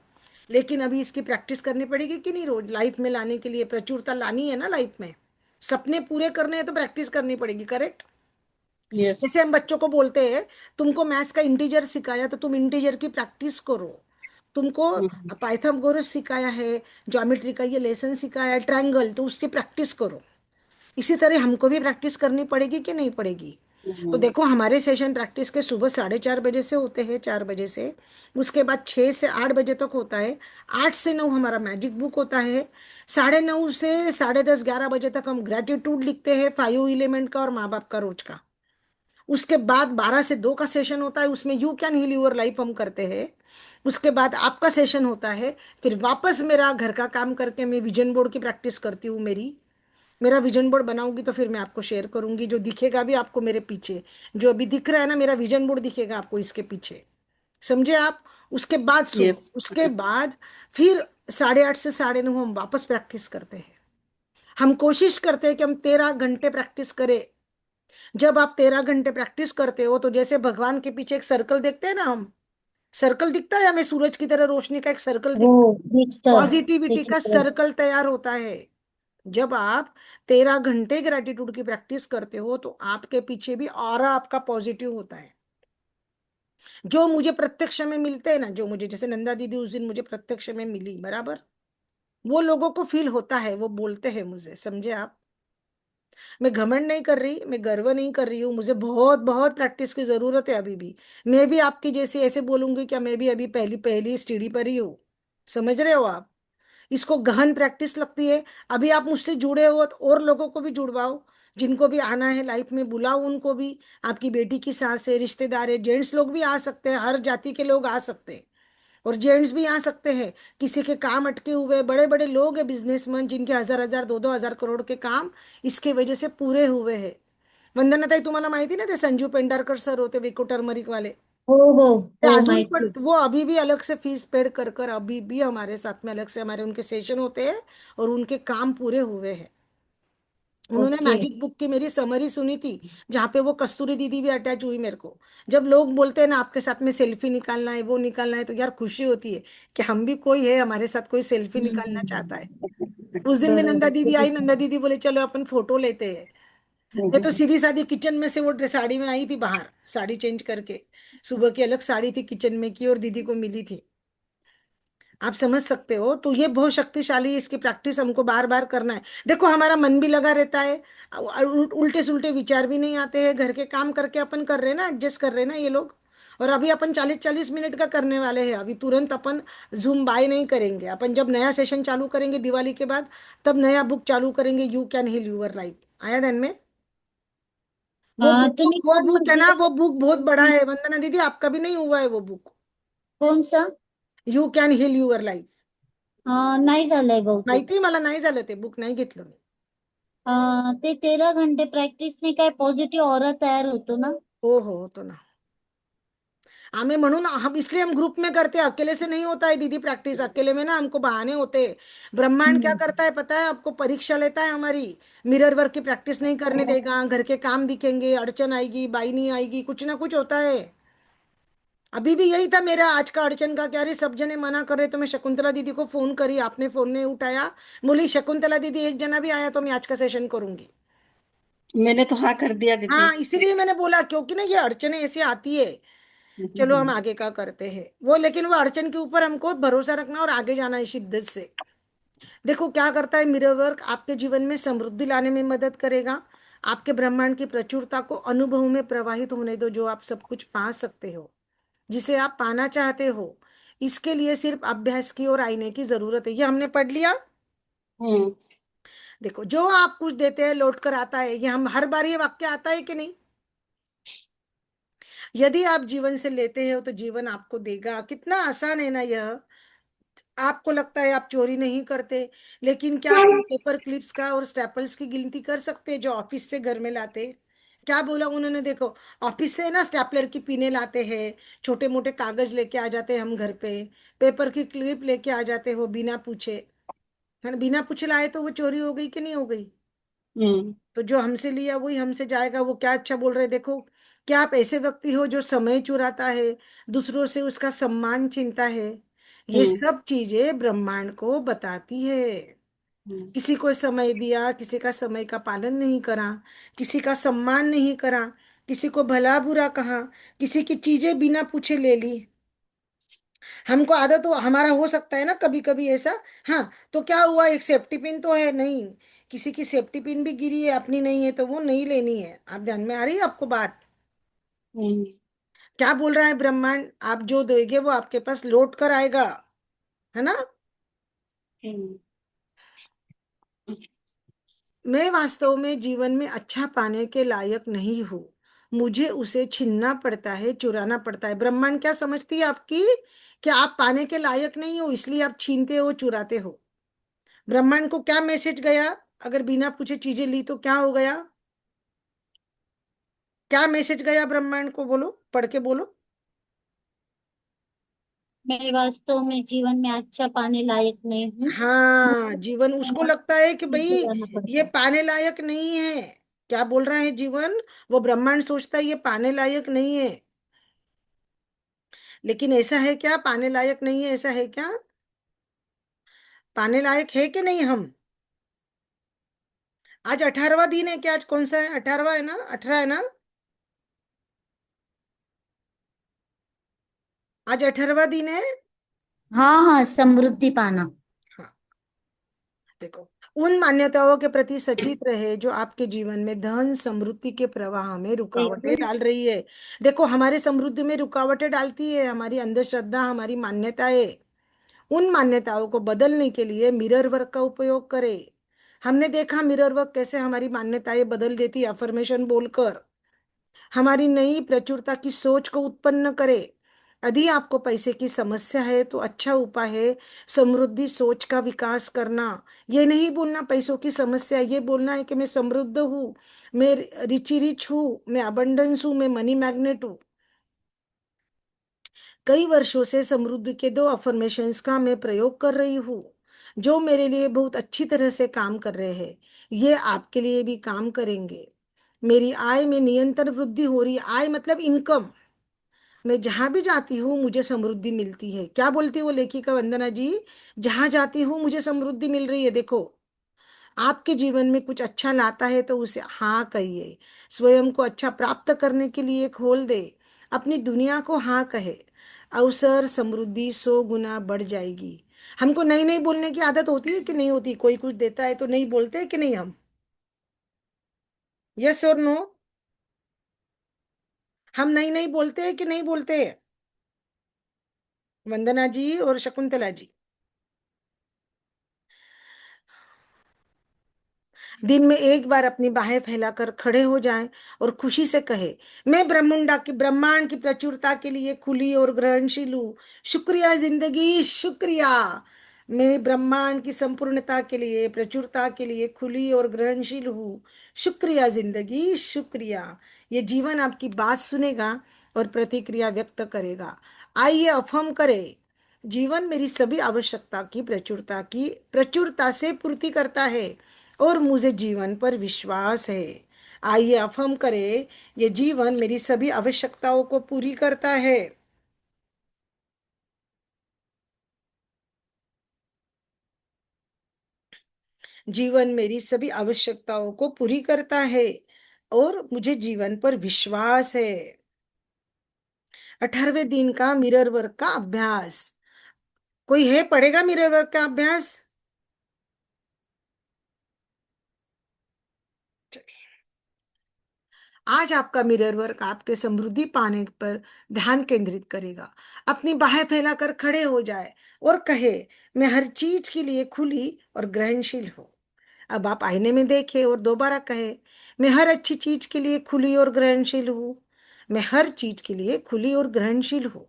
लेकिन अभी इसकी प्रैक्टिस करनी पड़ेगी कि नहीं, रोज लाइफ में लाने के लिए प्रचुरता लानी है ना लाइफ में। सपने पूरे करने हैं तो प्रैक्टिस करनी पड़ेगी, करेक्ट। यस। जैसे हम बच्चों को बोलते हैं, तुमको मैथ्स का इंटीजर सिखाया तो तुम इंटीजर की प्रैक्टिस करो। तुमको पाइथागोरस सिखाया है, ज्योमेट्री का ये लेसन सिखाया है, ट्रायंगल, तो उसकी प्रैक्टिस करो। इसी तरह हमको भी प्रैक्टिस करनी पड़ेगी कि नहीं पड़ेगी। तो देखो हमारे सेशन प्रैक्टिस के सुबह 4:30 बजे से होते हैं, 4 बजे से। उसके बाद 6 से 8 बजे तक होता है। 8 से 9 हमारा मैजिक बुक होता है। 9:30 से 10:30, 11 बजे तक हम ग्रेटिट्यूड लिखते हैं, 5 एलिमेंट का और माँ बाप का रोज का। उसके बाद 12 से 2 का सेशन होता है, उसमें you can heal your life हम करते हैं। उसके बाद आपका सेशन होता है। फिर वापस मेरा घर का काम करके मैं विजन बोर्ड की प्रैक्टिस करती हूँ। मेरा विजन बोर्ड बनाऊंगी तो फिर मैं आपको शेयर करूंगी, जो दिखेगा भी आपको मेरे पीछे। जो अभी दिख रहा है ना, मेरा विजन बोर्ड दिखेगा आपको इसके पीछे। समझे आप। उसके बाद सुनो, यस। उसके बाद फिर 8:30 से 9:30 हम वापस प्रैक्टिस करते हैं। हम कोशिश करते हैं कि हम 13 घंटे प्रैक्टिस करें। जब आप 13 घंटे प्रैक्टिस करते हो तो जैसे भगवान के पीछे एक सर्कल देखते हैं ना हम, सर्कल दिखता है हमें, सूरज की तरह रोशनी का एक सर्कल हो दिखता है। डिजिटल पॉजिटिविटी का डिजिटल। सर्कल तैयार होता है। जब आप 13 घंटे ग्रेटिट्यूड की प्रैक्टिस करते हो तो आपके पीछे भी ऑरा आपका पॉजिटिव होता है। जो मुझे प्रत्यक्ष में मिलते हैं ना, जो मुझे, जैसे नंदा दीदी उस दिन मुझे प्रत्यक्ष में मिली, बराबर, वो लोगों को फील होता है, वो बोलते हैं मुझे, समझे आप। मैं घमंड नहीं कर रही, मैं गर्व नहीं कर रही हूँ, मुझे बहुत बहुत प्रैक्टिस की जरूरत है अभी भी। मैं भी आपकी जैसे ऐसे बोलूंगी क्या, मैं भी अभी पहली पहली सीढ़ी पर ही हूँ। समझ रहे हो आप। इसको गहन प्रैक्टिस लगती है। अभी आप मुझसे जुड़े हो तो और लोगों को भी जुड़वाओ। जिनको भी आना है लाइफ में बुलाओ उनको भी। आपकी बेटी की सास है, रिश्तेदार है, जेंट्स लोग भी आ सकते हैं, हर जाति के लोग आ सकते हैं। और जेंट्स भी आ सकते हैं। किसी के काम अटके हुए बड़े बड़े लोग हैं, बिजनेसमैन, जिनके 1,000 1,000 2,2 हजार करोड़ के काम इसके वजह से पूरे हुए हैं। वंदना ताई, तुम्हाला माहिती ना, ते संजू पेंढारकर सर होते विको टर्मरिक वाले। हो हो ते हो अजून पण माहिती. वो अभी भी अलग से फीस पेड कर कर अभी भी हमारे साथ में अलग से हमारे उनके सेशन होते हैं। और उनके काम पूरे हुए हैं। उन्होंने ओके. मैजिक बुक की मेरी समरी सुनी थी, जहाँ पे वो कस्तूरी दीदी भी अटैच हुई मेरे को। जब लोग बोलते हैं ना आपके साथ में सेल्फी निकालना है, वो निकालना है, तो यार खुशी होती है कि हम भी, कोई है हमारे साथ, कोई सेल्फी निकालना चाहता है। उस दिन में नंदा बरोबर दीदी आई, नंदा दीदी बोले चलो अपन फोटो लेते हैं। मैं तो सीधी सादी किचन में से वो साड़ी में आई थी बाहर, साड़ी चेंज करके। सुबह की अलग साड़ी थी किचन में की, और दीदी को मिली थी। आप समझ सकते हो। तो ये बहुत शक्तिशाली है, इसकी प्रैक्टिस हमको बार बार करना है। देखो हमारा मन भी लगा रहता है, उल्टे सुल्टे विचार भी नहीं आते हैं। घर के काम करके अपन कर रहे हैं ना, एडजस्ट कर रहे हैं ना ये लोग। और अभी अपन 40-40 मिनट का करने वाले हैं, अभी तुरंत अपन जूम बाय नहीं करेंगे। अपन जब नया सेशन चालू करेंगे दिवाली के बाद, तब नया बुक चालू करेंगे, you can heal your life. आया ध्यान में। तुम्ही वो कोण बुक है म्हणते ना, वो बुक बहुत बड़ा का? है वंदना दीदी, आपका भी नहीं हुआ है वो बुक। कोण सा? You can heal your life. नाही झालंय बहुतेक. माहिती मला नाही झालं, ते बुक नाही घेतलं मी। ते 13 घंटे प्रॅक्टिसने काय पॉझिटिव्ह ऑरा तयार होतो ना. हो हो, होतो ना। हमें म्हणून हम इसलिए हम ग्रुप में करते हैं, अकेले से नहीं होता है दीदी प्रैक्टिस। अकेले में ना हमको बहाने होते हैं। ब्रह्मांड क्या हम्म. करता है पता है आपको, परीक्षा लेता है हमारी। मिरर वर्क की प्रैक्टिस नहीं करने देगा, घर के काम दिखेंगे, अड़चन आएगी, बाई नहीं आएगी, कुछ ना कुछ होता है। अभी भी यही था मेरा आज का अड़चन का, क्या रे सब जने मना कर रहे, तो मैं शकुंतला दीदी को फोन करी, आपने फोन नहीं उठाया। बोली शकुंतला दीदी एक जना भी आया तो मैं आज का सेशन करूंगी। मैंने तो हाँ कर दिया दीदी। हाँ, इसीलिए मैंने बोला, क्योंकि ना ये अड़चने ऐसी आती है। चलो हम आगे का करते हैं वो, लेकिन वो अड़चन के ऊपर हमको भरोसा रखना और आगे जाना है शिद्दत से। देखो क्या करता है मिरर वर्क, आपके जीवन में समृद्धि लाने में मदद करेगा। आपके ब्रह्मांड की प्रचुरता को अनुभव में प्रवाहित होने दो, जो आप सब कुछ पा सकते हो, जिसे आप पाना चाहते हो। इसके लिए सिर्फ अभ्यास की और आईने की जरूरत है, ये हमने पढ़ लिया। हम्म। देखो जो आप कुछ देते हैं लौट कर आता है, ये हम हर बार ये वाक्य आता है कि नहीं। यदि आप जीवन से लेते हो तो जीवन आपको देगा। कितना आसान है ना यह। आपको लगता है आप चोरी नहीं करते, लेकिन क्या आप इन पेपर क्लिप्स का और स्टेपल्स की गिनती कर सकते हैं जो ऑफिस से घर में लाते। क्या बोला उन्होंने, देखो ऑफिस से ना स्टेपलर की पिने लाते हैं, छोटे मोटे कागज लेके आ जाते हैं हम घर पे, पेपर की क्लिप लेके आ जाते हो बिना पूछे, है ना। बिना पूछे लाए तो वो चोरी हो गई कि नहीं हो गई। हम्म। तो जो हमसे लिया वही हमसे जाएगा। वो क्या अच्छा बोल रहे, देखो क्या आप ऐसे व्यक्ति हो जो समय चुराता है, दूसरों से उसका सम्मान छीनता है। ये हम्म। सब चीजें ब्रह्मांड को बताती है। किसी को समय दिया, किसी का समय का पालन नहीं करा, किसी का सम्मान नहीं करा, किसी को भला बुरा कहा, किसी की चीजें बिना पूछे ले ली। हमको आदत हो, हमारा हो सकता है ना कभी कभी ऐसा। हाँ, तो क्या हुआ, एक सेफ्टी पिन तो है नहीं, किसी की सेफ्टी पिन भी गिरी है, अपनी नहीं है तो वो नहीं लेनी है। आप ध्यान में आ रही है आपको बात? हम्म, क्या बोल रहा है ब्रह्मांड, आप जो दोगे वो आपके पास लौट कर आएगा, है ना? हम्म, मैं वास्तव में जीवन में अच्छा पाने के लायक नहीं हूँ, मुझे उसे छीनना पड़ता है, चुराना पड़ता है। ब्रह्मांड क्या समझती है आपकी, कि आप पाने के लायक नहीं हो इसलिए आप छीनते हो, चुराते हो। ब्रह्मांड को क्या मैसेज गया, अगर बिना पूछे चीजें ली तो क्या हो गया? क्या मैसेज गया ब्रह्मांड को, बोलो, पढ़ के बोलो। मैं वास्तव में जीवन में अच्छा पाने लायक नहीं हूँ। हाँ, मुझे जीवन उसको लगता है कि भाई रहना ये पड़ता है। पाने लायक नहीं है। क्या बोल रहा है जीवन, वो ब्रह्मांड सोचता है ये पाने लायक नहीं है। लेकिन ऐसा है क्या, पाने लायक नहीं है, ऐसा है क्या? पाने लायक है कि नहीं हम? आज 18वां दिन है क्या, आज कौन सा है, 18वां है ना, 18 है ना? आज 18वां दिन है। हाँ हाँ, समृद्धि पाना। हाँ, देखो, उन मान्यताओं के प्रति सचेत रहे जो आपके जीवन में धन समृद्धि के प्रवाह में रुकावटें डाल रही है। देखो, हमारे समृद्धि में रुकावटें डालती है हमारी अंधश्रद्धा, हमारी मान्यताएं। उन मान्यताओं को बदलने के लिए मिरर वर्क का उपयोग करें। हमने देखा मिरर वर्क कैसे हमारी मान्यताएं बदल देती है, अफर्मेशन बोलकर हमारी नई प्रचुरता की सोच को उत्पन्न करे। यदि आपको पैसे की समस्या है तो अच्छा उपाय है समृद्धि सोच का विकास करना। ये नहीं बोलना पैसों की समस्या, ये बोलना है कि मैं समृद्ध हूँ, मैं रिची रिच हूँ, मैं अबंडेंस हूँ, मैं मनी मैग्नेट हूँ। कई वर्षों से समृद्धि के दो अफर्मेशंस का मैं प्रयोग कर रही हूँ, जो मेरे लिए बहुत अच्छी तरह से काम कर रहे हैं। ये आपके लिए भी काम करेंगे। मेरी आय में निरंतर वृद्धि हो रही है, आय मतलब इनकम। मैं जहां भी जाती हूँ मुझे समृद्धि मिलती है। क्या बोलती है वो लेखिका वंदना जी, जहां जाती हूँ मुझे समृद्धि मिल रही है। देखो, आपके जीवन में कुछ अच्छा लाता है तो उसे हाँ कहिए। स्वयं को अच्छा प्राप्त करने के लिए खोल दे, अपनी दुनिया को हाँ कहे। अवसर समृद्धि 100 गुना बढ़ जाएगी। हमको नहीं नहीं बोलने की आदत होती है कि नहीं होती? कोई कुछ देता है तो नहीं बोलते हैं कि नहीं हम? यस और नो? हम नहीं नहीं बोलते हैं कि नहीं बोलते हैं? वंदना जी और शकुंतला जी, दिन में एक बार अपनी बाहें फैलाकर खड़े हो जाएं और खुशी से कहे, मैं ब्रह्मांड की प्रचुरता के लिए खुली और ग्रहणशील हूँ। शुक्रिया जिंदगी, शुक्रिया। मैं ब्रह्मांड की संपूर्णता के लिए, प्रचुरता के लिए खुली और ग्रहणशील हूँ। शुक्रिया जिंदगी, शुक्रिया। ये जीवन आपकी बात सुनेगा और प्रतिक्रिया व्यक्त करेगा। आइए अफर्म करें, जीवन मेरी सभी आवश्यकता की प्रचुरता से पूर्ति करता है और मुझे जीवन पर विश्वास है। आइए अफर्म करें, ये जीवन मेरी सभी आवश्यकताओं को पूरी करता है। जीवन मेरी सभी आवश्यकताओं को पूरी करता है और मुझे जीवन पर विश्वास है। 18वें दिन का मिरर वर्क का अभ्यास। कोई है पढ़ेगा मिरर वर्क का अभ्यास? आज आपका मिरर वर्क आपके समृद्धि पाने पर ध्यान केंद्रित करेगा। अपनी बाहें फैलाकर खड़े हो जाए और कहे, मैं हर चीज के लिए खुली और ग्रहणशील हूँ। अब आप आईने में देखे और दोबारा कहे, मैं हर अच्छी चीज के लिए खुली और ग्रहणशील हूँ। मैं हर चीज के लिए खुली और ग्रहणशील हूँ।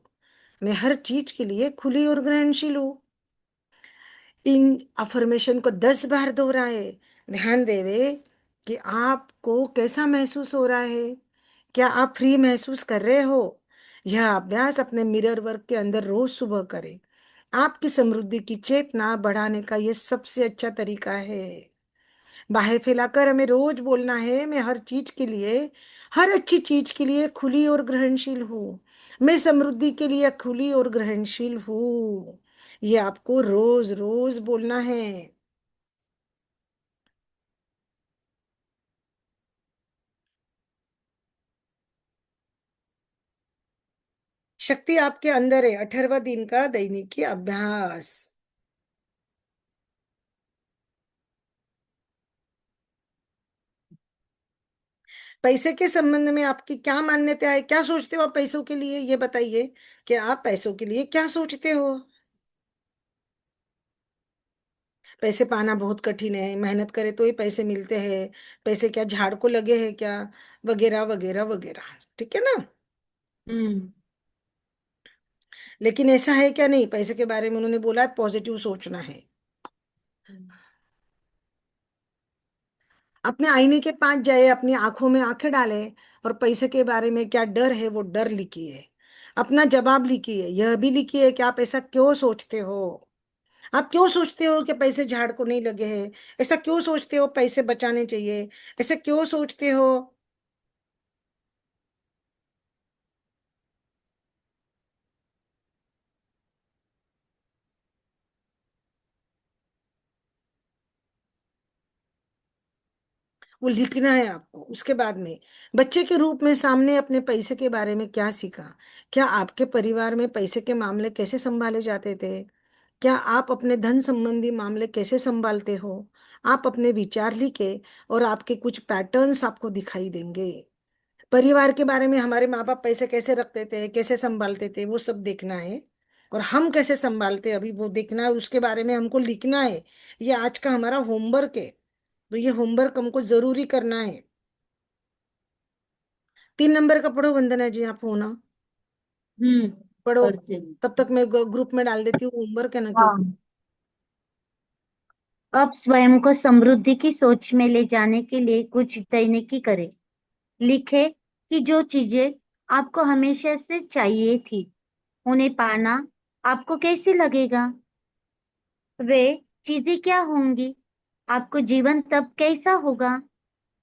मैं हर चीज के लिए खुली और ग्रहणशील हूँ। इन अफर्मेशन को 10 बार दोहराए। ध्यान देवे कि आपको कैसा महसूस हो रहा है। क्या आप फ्री महसूस कर रहे हो? यह अभ्यास अपने मिरर वर्क के अंदर रोज सुबह करें। आपकी समृद्धि की चेतना बढ़ाने का यह सबसे अच्छा तरीका है। बाहें फैलाकर हमें रोज बोलना है, मैं हर चीज के लिए, हर अच्छी चीज के लिए खुली और ग्रहणशील हूँ। मैं समृद्धि के लिए खुली और ग्रहणशील हूँ। ये आपको रोज रोज बोलना है। शक्ति आपके अंदर है। 18वां दिन का दैनिकी अभ्यास। पैसे के संबंध में आपकी क्या मान्यता है? क्या सोचते हो आप पैसों के लिए? ये बताइए कि आप पैसों के लिए क्या सोचते हो। पैसे पाना बहुत कठिन है, मेहनत करे तो ही पैसे मिलते हैं, पैसे क्या झाड़ को लगे हैं क्या, वगैरह वगैरह वगैरह। ठीक है ना? हम्म। लेकिन ऐसा है क्या? नहीं, पैसे के बारे में उन्होंने बोला है पॉजिटिव सोचना है। अपने आईने के पास जाए, अपनी आंखों में आंखें डाले, और पैसे के बारे में क्या डर है वो डर लिखिए। अपना जवाब लिखिए, यह भी लिखिए कि आप ऐसा क्यों सोचते हो। आप क्यों सोचते हो कि पैसे झाड़ को नहीं लगे हैं? ऐसा क्यों सोचते हो पैसे बचाने चाहिए? ऐसा क्यों सोचते हो? वो लिखना है आपको। उसके बाद में बच्चे के रूप में सामने अपने पैसे के बारे में क्या सीखा। क्या आपके परिवार में पैसे के मामले कैसे संभाले जाते थे? क्या आप अपने धन संबंधी मामले कैसे संभालते हो? आप अपने विचार लिखे, और आपके कुछ पैटर्न्स आपको दिखाई देंगे। परिवार के बारे में हमारे माँ बाप पैसे कैसे रखते थे, कैसे संभालते थे, वो सब देखना है। और हम कैसे संभालते हैं अभी, वो देखना है, और उसके बारे में हमको लिखना है। ये आज का हमारा होमवर्क है। तो ये होमवर्क हमको जरूरी करना है। 3 नंबर का पढ़ो वंदना जी, आप हो ना? हम्म। पढ़ो। पढ़ते हैं। तब तक मैं ग्रुप में डाल देती हूँ, होमवर्क है ना, क्योंकि हाँ। अब स्वयं को समृद्धि की सोच में ले जाने के लिए कुछ दैनिकी करें। लिखे कि जो चीजें आपको हमेशा से चाहिए थी, उन्हें पाना आपको कैसे लगेगा? वे चीजें क्या होंगी? आपको जीवन तब कैसा होगा?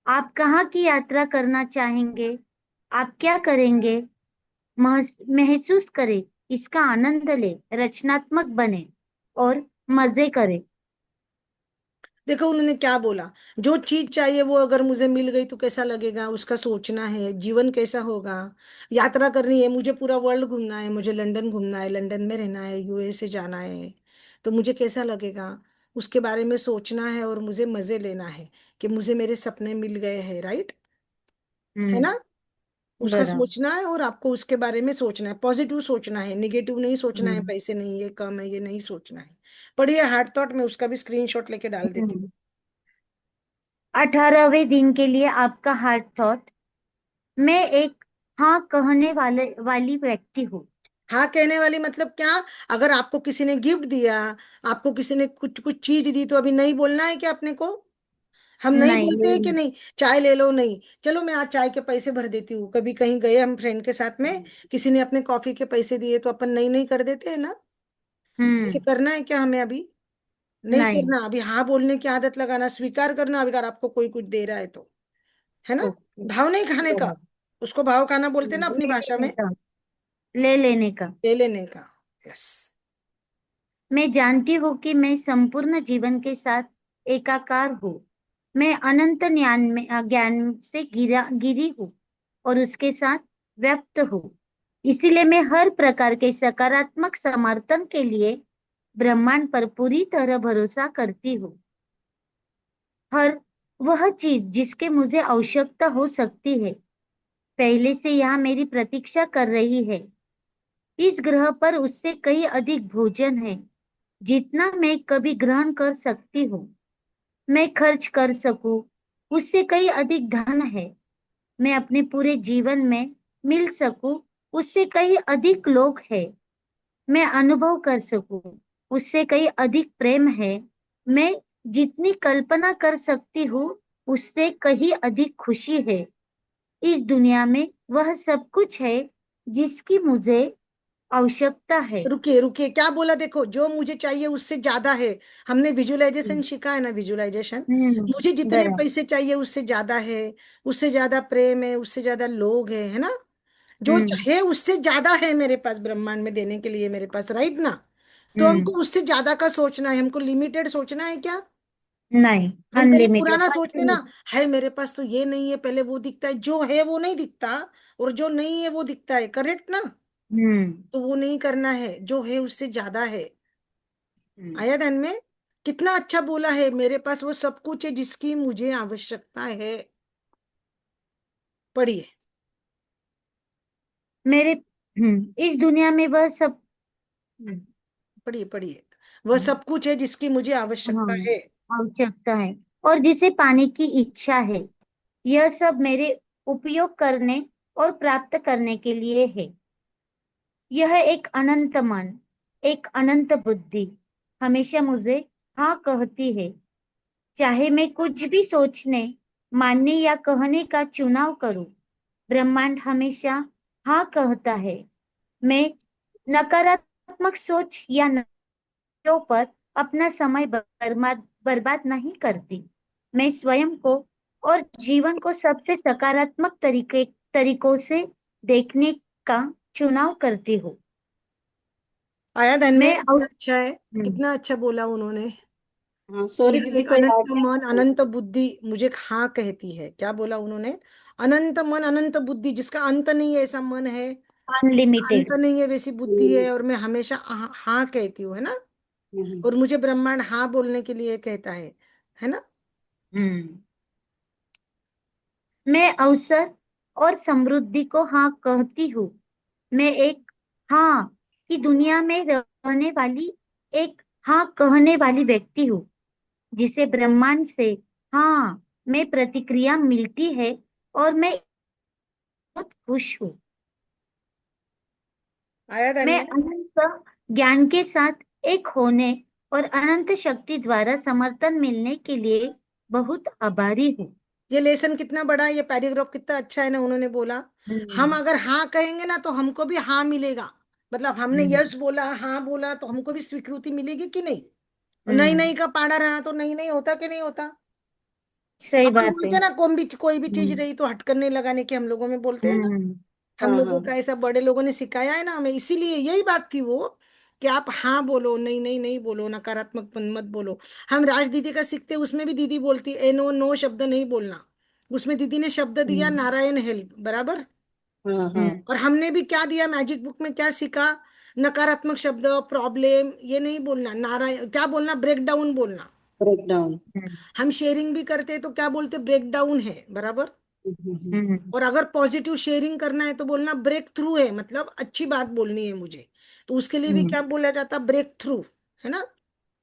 आप कहाँ की यात्रा करना चाहेंगे? आप क्या करेंगे? महसूस करें, इसका आनंद ले, रचनात्मक बने और मजे करें। देखो उन्होंने क्या बोला। जो चीज चाहिए वो अगर मुझे मिल गई तो कैसा लगेगा, उसका सोचना है। जीवन कैसा होगा? यात्रा करनी है, मुझे पूरा वर्ल्ड घूमना है, मुझे लंदन घूमना है, लंदन में रहना है, यूएसए जाना है, तो मुझे कैसा लगेगा, उसके बारे में सोचना है। और मुझे मजे लेना है कि मुझे मेरे सपने मिल गए हैं। राइट? है ना? उसका बराबर। सोचना है, और आपको उसके बारे में सोचना है। पॉजिटिव सोचना है, निगेटिव नहीं सोचना है। हम्म। पैसे नहीं, ये कम है, ये नहीं सोचना है। पढ़िए हार्ट थॉट में, उसका भी स्क्रीनशॉट लेके डाल देती हूँ। 18वें दिन के लिए आपका हार्ट थॉट। मैं एक हाँ कहने वाली व्यक्ति हूँ। हाँ कहने वाली मतलब क्या? अगर आपको किसी ने गिफ्ट दिया, आपको किसी ने कुछ कुछ चीज दी, तो अभी नहीं बोलना है क्या अपने को? हम नहीं नहीं, बोलते हैं कि नहीं, चाय ले लो, नहीं चलो मैं आज चाय के पैसे भर देती हूँ। कभी कहीं गए हम फ्रेंड के साथ में, किसी ने अपने कॉफी के पैसे दिए, तो अपन नहीं नहीं कर देते हैं ना? हम्म। इसे करना है क्या हमें अभी? नहीं नहीं। करना। अभी हाँ बोलने की आदत लगाना, स्वीकार करना अगर आपको कोई कुछ दे रहा है तो। है ना? ओके। भाव नहीं खाने का। बराबर। उसको भाव खाना बोलते हैं ना अपनी ले भाषा लेने में। का। ले लेने का। ले लेने का। यस। मैं जानती हूँ कि मैं संपूर्ण जीवन के साथ एकाकार हूँ। मैं अनंत ज्ञान से गिरी हूँ और उसके साथ व्यक्त हूँ। इसीलिए मैं हर प्रकार के सकारात्मक समर्थन के लिए ब्रह्मांड पर पूरी तरह भरोसा करती हूँ। हर वह चीज जिसके मुझे आवश्यकता हो सकती है पहले से यहाँ मेरी प्रतीक्षा कर रही है। इस ग्रह पर उससे कहीं अधिक भोजन है जितना मैं कभी ग्रहण कर सकती हूँ। मैं खर्च कर सकूं, उससे कहीं अधिक धन है। मैं अपने पूरे जीवन में मिल सकूं, उससे कहीं अधिक लोग हैं। मैं अनुभव कर सकूं, उससे कहीं अधिक प्रेम है। मैं जितनी कल्पना कर सकती हूँ उससे कहीं अधिक खुशी है। इस दुनिया में वह सब कुछ है जिसकी मुझे आवश्यकता है। रुकिए रुकिए, क्या बोला? देखो, जो मुझे चाहिए उससे ज्यादा है। हमने विजुअलाइजेशन हम्म। सीखा है ना, विजुअलाइजेशन। हम्म। मुझे जितने बराबर। पैसे चाहिए उससे ज्यादा है, उससे ज्यादा प्रेम है, उससे ज्यादा लोग है ना? जो हम्म। है उससे ज्यादा है मेरे पास ब्रह्मांड में देने के लिए मेरे पास। राइट ना? तो हम्म। हमको उससे ज्यादा का सोचना है। हमको लिमिटेड सोचना है क्या? नहीं, हम पहले अनलिमिटेड पुराना सोचते ना, अनलिमिटेड। है मेरे पास तो ये नहीं है, पहले वो दिखता है, जो है वो नहीं दिखता, और जो नहीं है वो दिखता है। करेक्ट ना? हम्म तो वो नहीं करना है, जो है उससे ज्यादा है। हम्म। आया ध्यान में? कितना अच्छा बोला है, मेरे पास वो सब कुछ है जिसकी मुझे आवश्यकता है। पढ़िए। मेरे इस दुनिया में वह सब। पढ़िए पढ़िए। वह सब कुछ है जिसकी मुझे हाँ, आवश्यकता है। आवश्यकता है और जिसे पाने की इच्छा है। यह सब मेरे उपयोग करने और प्राप्त करने के लिए है। यह एक अनंत मन, एक अनंत बुद्धि हमेशा मुझे हाँ कहती है। चाहे मैं कुछ भी सोचने, मानने या कहने का चुनाव करूं, ब्रह्मांड हमेशा हाँ कहता है। मैं नकारात्मक सोच या नजरों पर अपना समय बर्बाद बर्बाद नहीं करती। मैं स्वयं को और जीवन को सबसे सकारात्मक तरीकों से देखने का चुनाव करती हूँ। आया ध्यान में? मैं कितना अच्छा है, हम्म, कितना अच्छा बोला उन्होंने। हाँ सॉरी मैं दीदी, एक कोई आ अनंत मन गया। अनंत बुद्धि मुझे हाँ कहती है। क्या बोला उन्होंने? अनंत मन अनंत बुद्धि, जिसका अंत नहीं है ऐसा मन है, जिसका अंत अनलिमिटेड। नहीं है वैसी बुद्धि हम्म, है, और मैं हमेशा हाँ हाँ कहती हूँ, है ना? हम्म, और मुझे ब्रह्मांड हाँ बोलने के लिए कहता है ना? हम्म। मैं अवसर और समृद्धि को हाँ कहती हूँ। मैं एक हाँ की दुनिया में रहने वाली, एक हाँ कहने वाली व्यक्ति हूँ, जिसे ब्रह्मांड से हाँ में प्रतिक्रिया मिलती है और मैं बहुत खुश हूँ। आया ध्यान मैं में? अनंत ज्ञान के साथ एक होने और अनंत शक्ति द्वारा समर्थन मिलने के लिए बहुत आभारी हूँ। ये लेसन कितना बड़ा है, ये पैराग्राफ कितना अच्छा है ना। उन्होंने बोला हम हम्म अगर हाँ कहेंगे ना तो हमको भी हाँ मिलेगा। मतलब हमने हम्म यस बोला, हाँ बोला, तो हमको भी स्वीकृति मिलेगी कि नहीं? नहीं हम्म। नहीं का पाड़ा रहा तो नहीं नहीं होता कि नहीं होता? सही अपन बात है। बोलते हैं ना, कोई भी चीज हम्म रही तो हटकर नहीं लगाने की, हम लोगों में बोलते हैं ना। हम्म हम हाँ लोगों हाँ। का ऐसा बड़े लोगों ने सिखाया है ना हमें, इसीलिए यही बात थी वो, कि आप हाँ बोलो, नहीं नहीं नहीं बोलो, नकारात्मक मत बोलो। हम राज दीदी का सीखते, उसमें भी दीदी बोलती ए नो, नो शब्द नहीं बोलना। उसमें दीदी ने शब्द दिया हम्म नारायण हेल्प, बराबर। हाँ हाँ। हम्म और हमने भी क्या दिया, मैजिक बुक में क्या सीखा? नकारात्मक शब्द, प्रॉब्लम, ये नहीं बोलना। नारायण क्या बोलना? ब्रेक डाउन बोलना। Break down. हम्म हम शेयरिंग भी करते हैं तो क्या बोलते? ब्रेक डाउन है, बराबर। हम्म और अगर पॉजिटिव शेयरिंग करना है तो बोलना ब्रेक थ्रू है, मतलब अच्छी बात बोलनी है मुझे। तो उसके लिए भी हम्म क्या बोला जाता? ब्रेक थ्रू, है ना?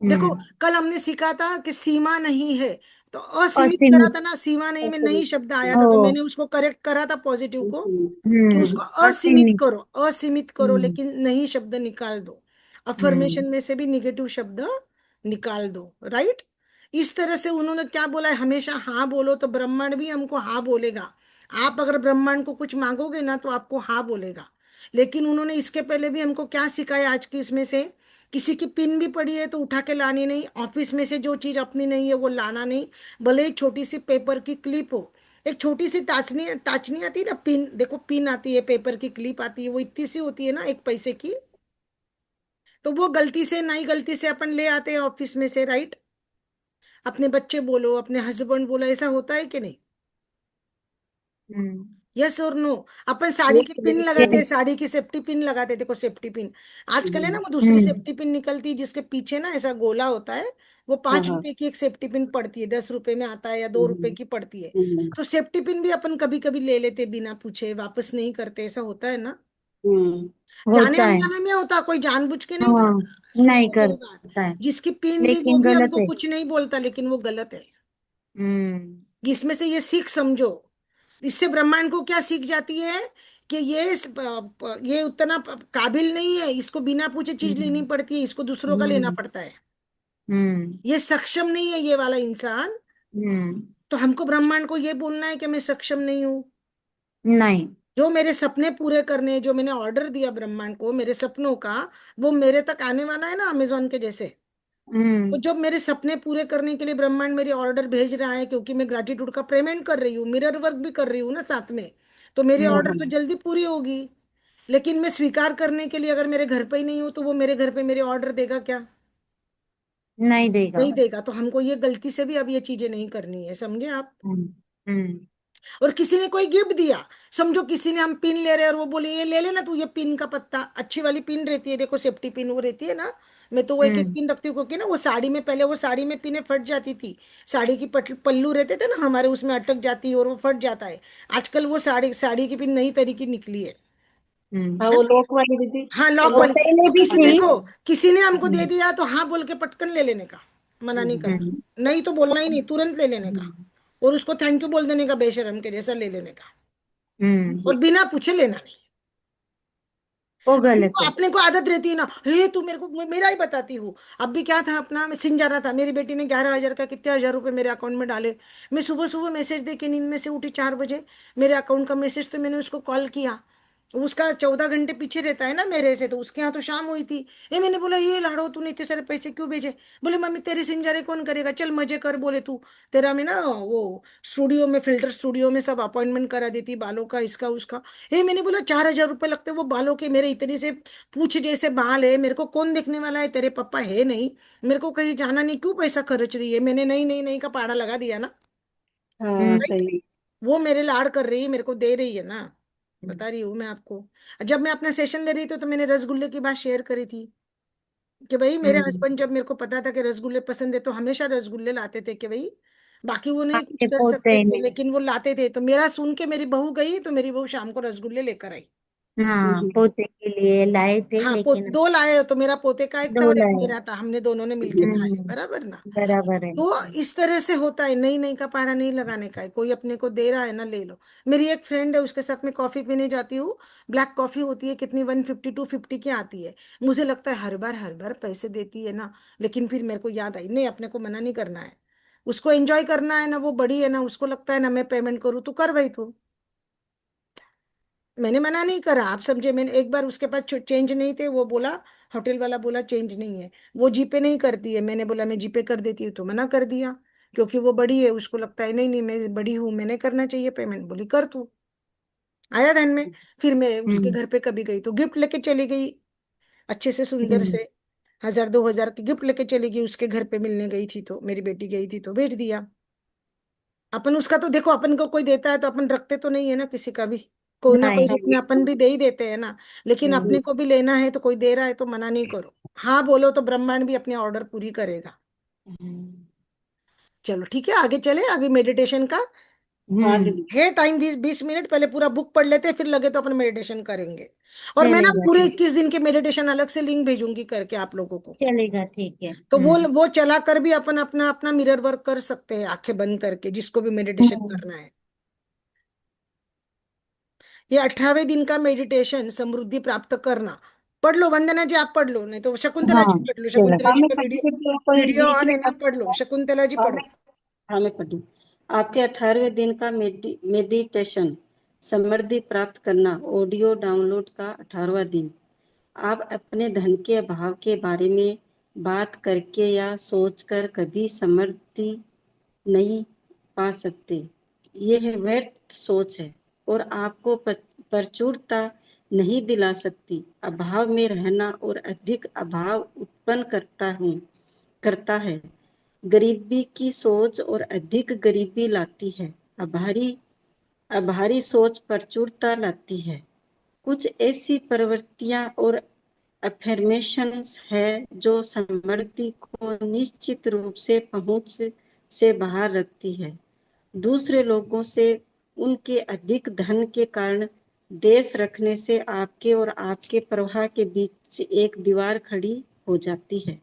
देखो, हम्म। कल हमने सीखा था कि सीमा नहीं है, तो असीमित करा असीमित। था ना। सीमा नहीं में ओके। नहीं शब्द आया ओ। था, तो मैंने उसको करेक्ट करा था पॉजिटिव को, कि उसको असीमित असीमित। करो, असीमित करो, हम्म लेकिन नहीं शब्द निकाल दो। हम्म अफर्मेशन में से भी निगेटिव शब्द निकाल दो, राइट? इस तरह से उन्होंने क्या बोला है, हमेशा हाँ बोलो तो ब्रह्मांड भी हमको हाँ बोलेगा। आप अगर ब्रह्मांड को कुछ मांगोगे ना तो आपको हाँ बोलेगा। लेकिन उन्होंने इसके पहले भी हमको क्या सिखाया आज की इसमें से? किसी की पिन भी पड़ी है तो उठा के लानी नहीं, ऑफिस में से जो चीज अपनी नहीं है वो लाना नहीं। भले ही छोटी सी पेपर की क्लिप हो, एक छोटी सी टाचनी टाचनी आती है ना, पिन, देखो पिन आती है, पेपर की क्लिप आती है, वो इतनी सी होती है ना, 1 पैसे की। तो वो गलती से नहीं, गलती से अपन ले आते हैं ऑफिस में से, राइट? अपने बच्चे बोलो, अपने हस्बैंड बोलो, ऐसा होता है कि नहीं? हम्म। यस और नो? अपन साड़ी की पिन लगाते हैं, Yes. साड़ी की सेफ्टी पिन लगाते हैं, देखो सेफ्टी पिन। आजकल है ना वो दूसरी हम्म सेफ्टी पिन निकलती है जिसके पीछे ना ऐसा गोला होता है। वो हाँ 5 रुपए हाँ। की एक सेफ्टी पिन पड़ती है, 10 रुपए में आता है, या 2 रुपए हम्म, की पड़ती है। हम्म, तो सेफ्टी पिन भी अपन कभी कभी ले लेते बिना पूछे, वापस नहीं करते, ऐसा होता है ना? हम्म, जाने होता है। अनजाने में होता, कोई जानबूझ के नहीं हाँ, करता। सुनो नहीं मेरी बात, करता है, जिसकी पिन ली वो लेकिन भी गलत हमको है। कुछ नहीं बोलता, लेकिन वो गलत है। हम्म इसमें से ये सीख समझो। इससे ब्रह्मांड को क्या सीख जाती है? कि ये उतना काबिल नहीं है, इसको बिना पूछे चीज लेनी हम्म पड़ती है, इसको दूसरों का लेना हम्म पड़ता है। हम्म ये सक्षम नहीं है ये वाला इंसान। हम्म। तो हमको ब्रह्मांड को ये बोलना है कि मैं सक्षम नहीं हूँ। नहीं। जो मेरे सपने पूरे करने, जो मैंने ऑर्डर दिया ब्रह्मांड को मेरे सपनों का, वो मेरे तक आने वाला है ना, अमेजोन के जैसे। तो हम्म। जब मेरे सपने पूरे करने के लिए ब्रह्मांड मेरी ऑर्डर भेज रहा है, क्योंकि मैं ग्रेटिट्यूड का पेमेंट कर रही हूँ, मिरर वर्क भी कर रही हूँ ना साथ में, तो मेरी हाँ ऑर्डर हाँ। तो जल्दी पूरी होगी। लेकिन मैं स्वीकार करने के लिए अगर मेरे घर पे ही नहीं हूँ, तो वो मेरे घर पे मेरे ऑर्डर देगा क्या? नहीं देगा। नहीं देगा। तो हमको ये गलती से भी अब ये चीजें नहीं करनी है, समझे आप? हम्म हम्म और किसी ने कोई गिफ्ट दिया, समझो किसी ने, हम पिन ले रहे हैं और वो बोले ये ले लेना तू, ये पिन का पत्ता, अच्छी वाली पिन रहती है, देखो सेफ्टी पिन वो रहती है ना, मैं तो वो एक एक पिन रखती हूँ, क्योंकि ना वो साड़ी में, पहले वो साड़ी में पिने फट जाती थी, साड़ी की पल्लू रहते थे ना हमारे, उसमें अटक जाती है और वो फट जाता है। आजकल वो साड़ी साड़ी की पिन नई तरीके निकली हाँ, है वो ना? लॉक वाली दीदी। हाँ वो लॉक वो वाली। लॉक। पहले तो भी किसी, थी। देखो किसी ने हमको दे दिया तो हाँ बोल के पटकन ले लेने का, मना नहीं करना, हम्म नहीं तो बोलना ही नहीं, तुरंत ले लेने का, और उसको थैंक यू बोल देने का, बेशरम के जैसा ले लेने का, हम्म और बिना पूछे लेना नहीं। वो अपने गलत को है। अपने को आदत रहती है ना, हे तू मेरे को, मैं मेरा ही बताती हूँ। अब भी क्या था अपना, मैं सिंह जा रहा था, मेरी बेटी ने 11,000 का कितने हजार रुपए मेरे अकाउंट में डाले। मैं सुबह सुबह मैसेज दे के नींद में से उठी 4 बजे, मेरे अकाउंट का मैसेज, तो मैंने उसको कॉल किया, उसका 14 घंटे पीछे रहता है ना मेरे से, तो उसके यहाँ तो शाम हुई थी। ये मैंने बोला ये लाड़ो तूने इतने सारे पैसे क्यों भेजे? बोले मम्मी तेरे सिंजारे कौन करेगा, चल मजे कर, बोले तू, तेरा मैं ना वो स्टूडियो में, फिल्टर स्टूडियो में सब अपॉइंटमेंट करा देती बालों का, इसका उसका। ये मैंने बोला 4,000 रुपए लगते वो बालों के, मेरे इतने से पूछ जैसे बाल है, मेरे को कौन देखने वाला है, तेरे पापा है नहीं, मेरे को कहीं जाना नहीं, क्यों पैसा खर्च रही है? मैंने नहीं नहीं नहीं का पाड़ा लगा दिया ना। हाँ, हम्म राइट। सही। वो मेरे लाड़ कर रही है, मेरे को दे रही है ना, बता रही हूँ मैं आपको। जब मैं अपना सेशन ले रही थी तो मैंने रसगुल्ले की बात शेयर करी थी, कि भाई मेरे हम्म हस्बैंड, जब मेरे को पता था कि रसगुल्ले पसंद है, तो हमेशा रसगुल्ले लाते थे, कि भाई बाकी वो नहीं कुछ आपके कर सकते पोते थे, ने। लेकिन वो लाते थे। तो मेरा सुन के मेरी बहू गई, तो मेरी बहू शाम को रसगुल्ले लेकर आई। हाँ पोते के लिए लाए थे, हाँ लेकिन दो लाए, तो मेरा पोते का एक था दो और एक लाए। मेरा था, हमने दोनों ने मिलके खाए, हम्म बराबर ना? बराबर है। तो इस तरह से होता है, नई नई का पाड़ा नहीं लगाने का है, कोई अपने को दे रहा है ना, ले लो। मेरी एक फ्रेंड है, उसके साथ में कॉफी पीने जाती हूँ, ब्लैक कॉफी होती है, कितनी 150 250 की आती है। मुझे लगता है हर बार पैसे देती है ना, लेकिन फिर मेरे को याद आई, नहीं अपने को मना नहीं करना है, उसको एंजॉय करना है ना, वो बड़ी है ना, उसको लगता है ना मैं पेमेंट करूँ, तो कर भाई तू। मैंने मना नहीं करा, आप समझे, मैंने एक बार उसके पास चेंज नहीं थे, वो बोला, होटल वाला बोला चेंज नहीं है, वो जीपे नहीं करती है, मैंने बोला मैं जीपे कर देती हूँ, तो मना कर दिया, क्योंकि वो बड़ी है, उसको लगता है नहीं नहीं मैं बड़ी हूँ, मैंने करना चाहिए पेमेंट, बोली कर तू। आया ध्यान में। फिर मैं उसके हम्म घर पे कभी गई तो गिफ्ट लेके चली गई, अच्छे से सुंदर हम्म से, 1,000 2,000 की गिफ्ट लेके चली गई, उसके घर पे मिलने गई थी, तो मेरी बेटी गई थी तो भेज दिया। अपन उसका तो देखो, अपन को कोई देता है तो अपन रखते तो नहीं है ना किसी का भी, कोई ना कोई नहीं। रूप में अपन भी दे ही देते हैं ना। लेकिन हम्म अपने को भी लेना है तो कोई दे रहा है तो मना नहीं करो, हाँ बोलो तो ब्रह्मांड भी अपनी ऑर्डर पूरी करेगा। हम्म चलो ठीक है, आगे चले, अभी मेडिटेशन का हाँ हम्म, दीदी। है टाइम, 20 20 मिनट, पहले पूरा बुक पढ़ लेते हैं, फिर लगे तो अपन मेडिटेशन करेंगे। और मैं ना चलेगा पूरे ठीक। 21 दिन के मेडिटेशन अलग से लिंक भेजूंगी करके आप लोगों को। चलेगा ठीक है। तो वो चला कर भी अपन अपना अपना मिरर वर्क कर सकते हैं, आंखें बंद करके, जिसको भी मेडिटेशन हम्म करना है। ये 18वें दिन का मेडिटेशन, समृद्धि प्राप्त करना। पढ़ लो वंदना जी, आप पढ़ लो, नहीं तो शकुंतला जी हाँ पढ़ लो, चलो। शकुंतला हाँ, जी मैं का पढ़ी वीडियो, थी, कोई वीडियो बीच ऑन में है ना, पढ़ लो, शकुंतला जी हाँ, पढ़ो। हाँ, मैं पढ़ी। आपके 18वें दिन का मेडिटेशन समृद्धि प्राप्त करना, ऑडियो डाउनलोड का 18वां दिन। आप अपने धन के अभाव के बारे में बात करके या सोचकर कभी समृद्धि नहीं पा सकते। यह व्यर्थ सोच है और आपको प्रचुरता नहीं दिला सकती। अभाव में रहना और अधिक अभाव उत्पन्न करता है। गरीबी की सोच और अधिक गरीबी लाती है। आभारी आभारी सोच प्रचुरता लाती है। कुछ ऐसी प्रवृत्तियां और अफर्मेशंस है जो समृद्धि को निश्चित रूप से पहुंच से बाहर रखती है। दूसरे लोगों से उनके अधिक धन के कारण देश रखने से आपके और आपके प्रवाह के बीच एक दीवार खड़ी हो जाती है।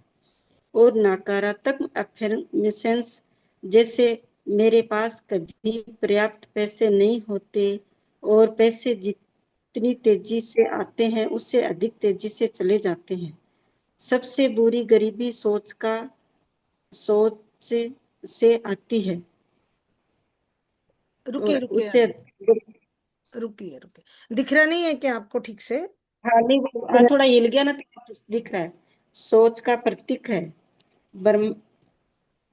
और नकारात्मक अफर्मेशंस जैसे मेरे पास कभी पर्याप्त पैसे नहीं होते और पैसे जितनी तेजी से आते हैं उससे अधिक तेजी से चले जाते हैं। सबसे बुरी गरीबी सोच से आती है रुकिए और रुकिए उससे। अभी, रुकिए रुकिए, दिख रहा नहीं है क्या आपको ठीक से? हाँ, नहीं, हाँ, थोड़ा हिल गया ना तो दिख रहा है। सोच का प्रतीक है। ब्रह्म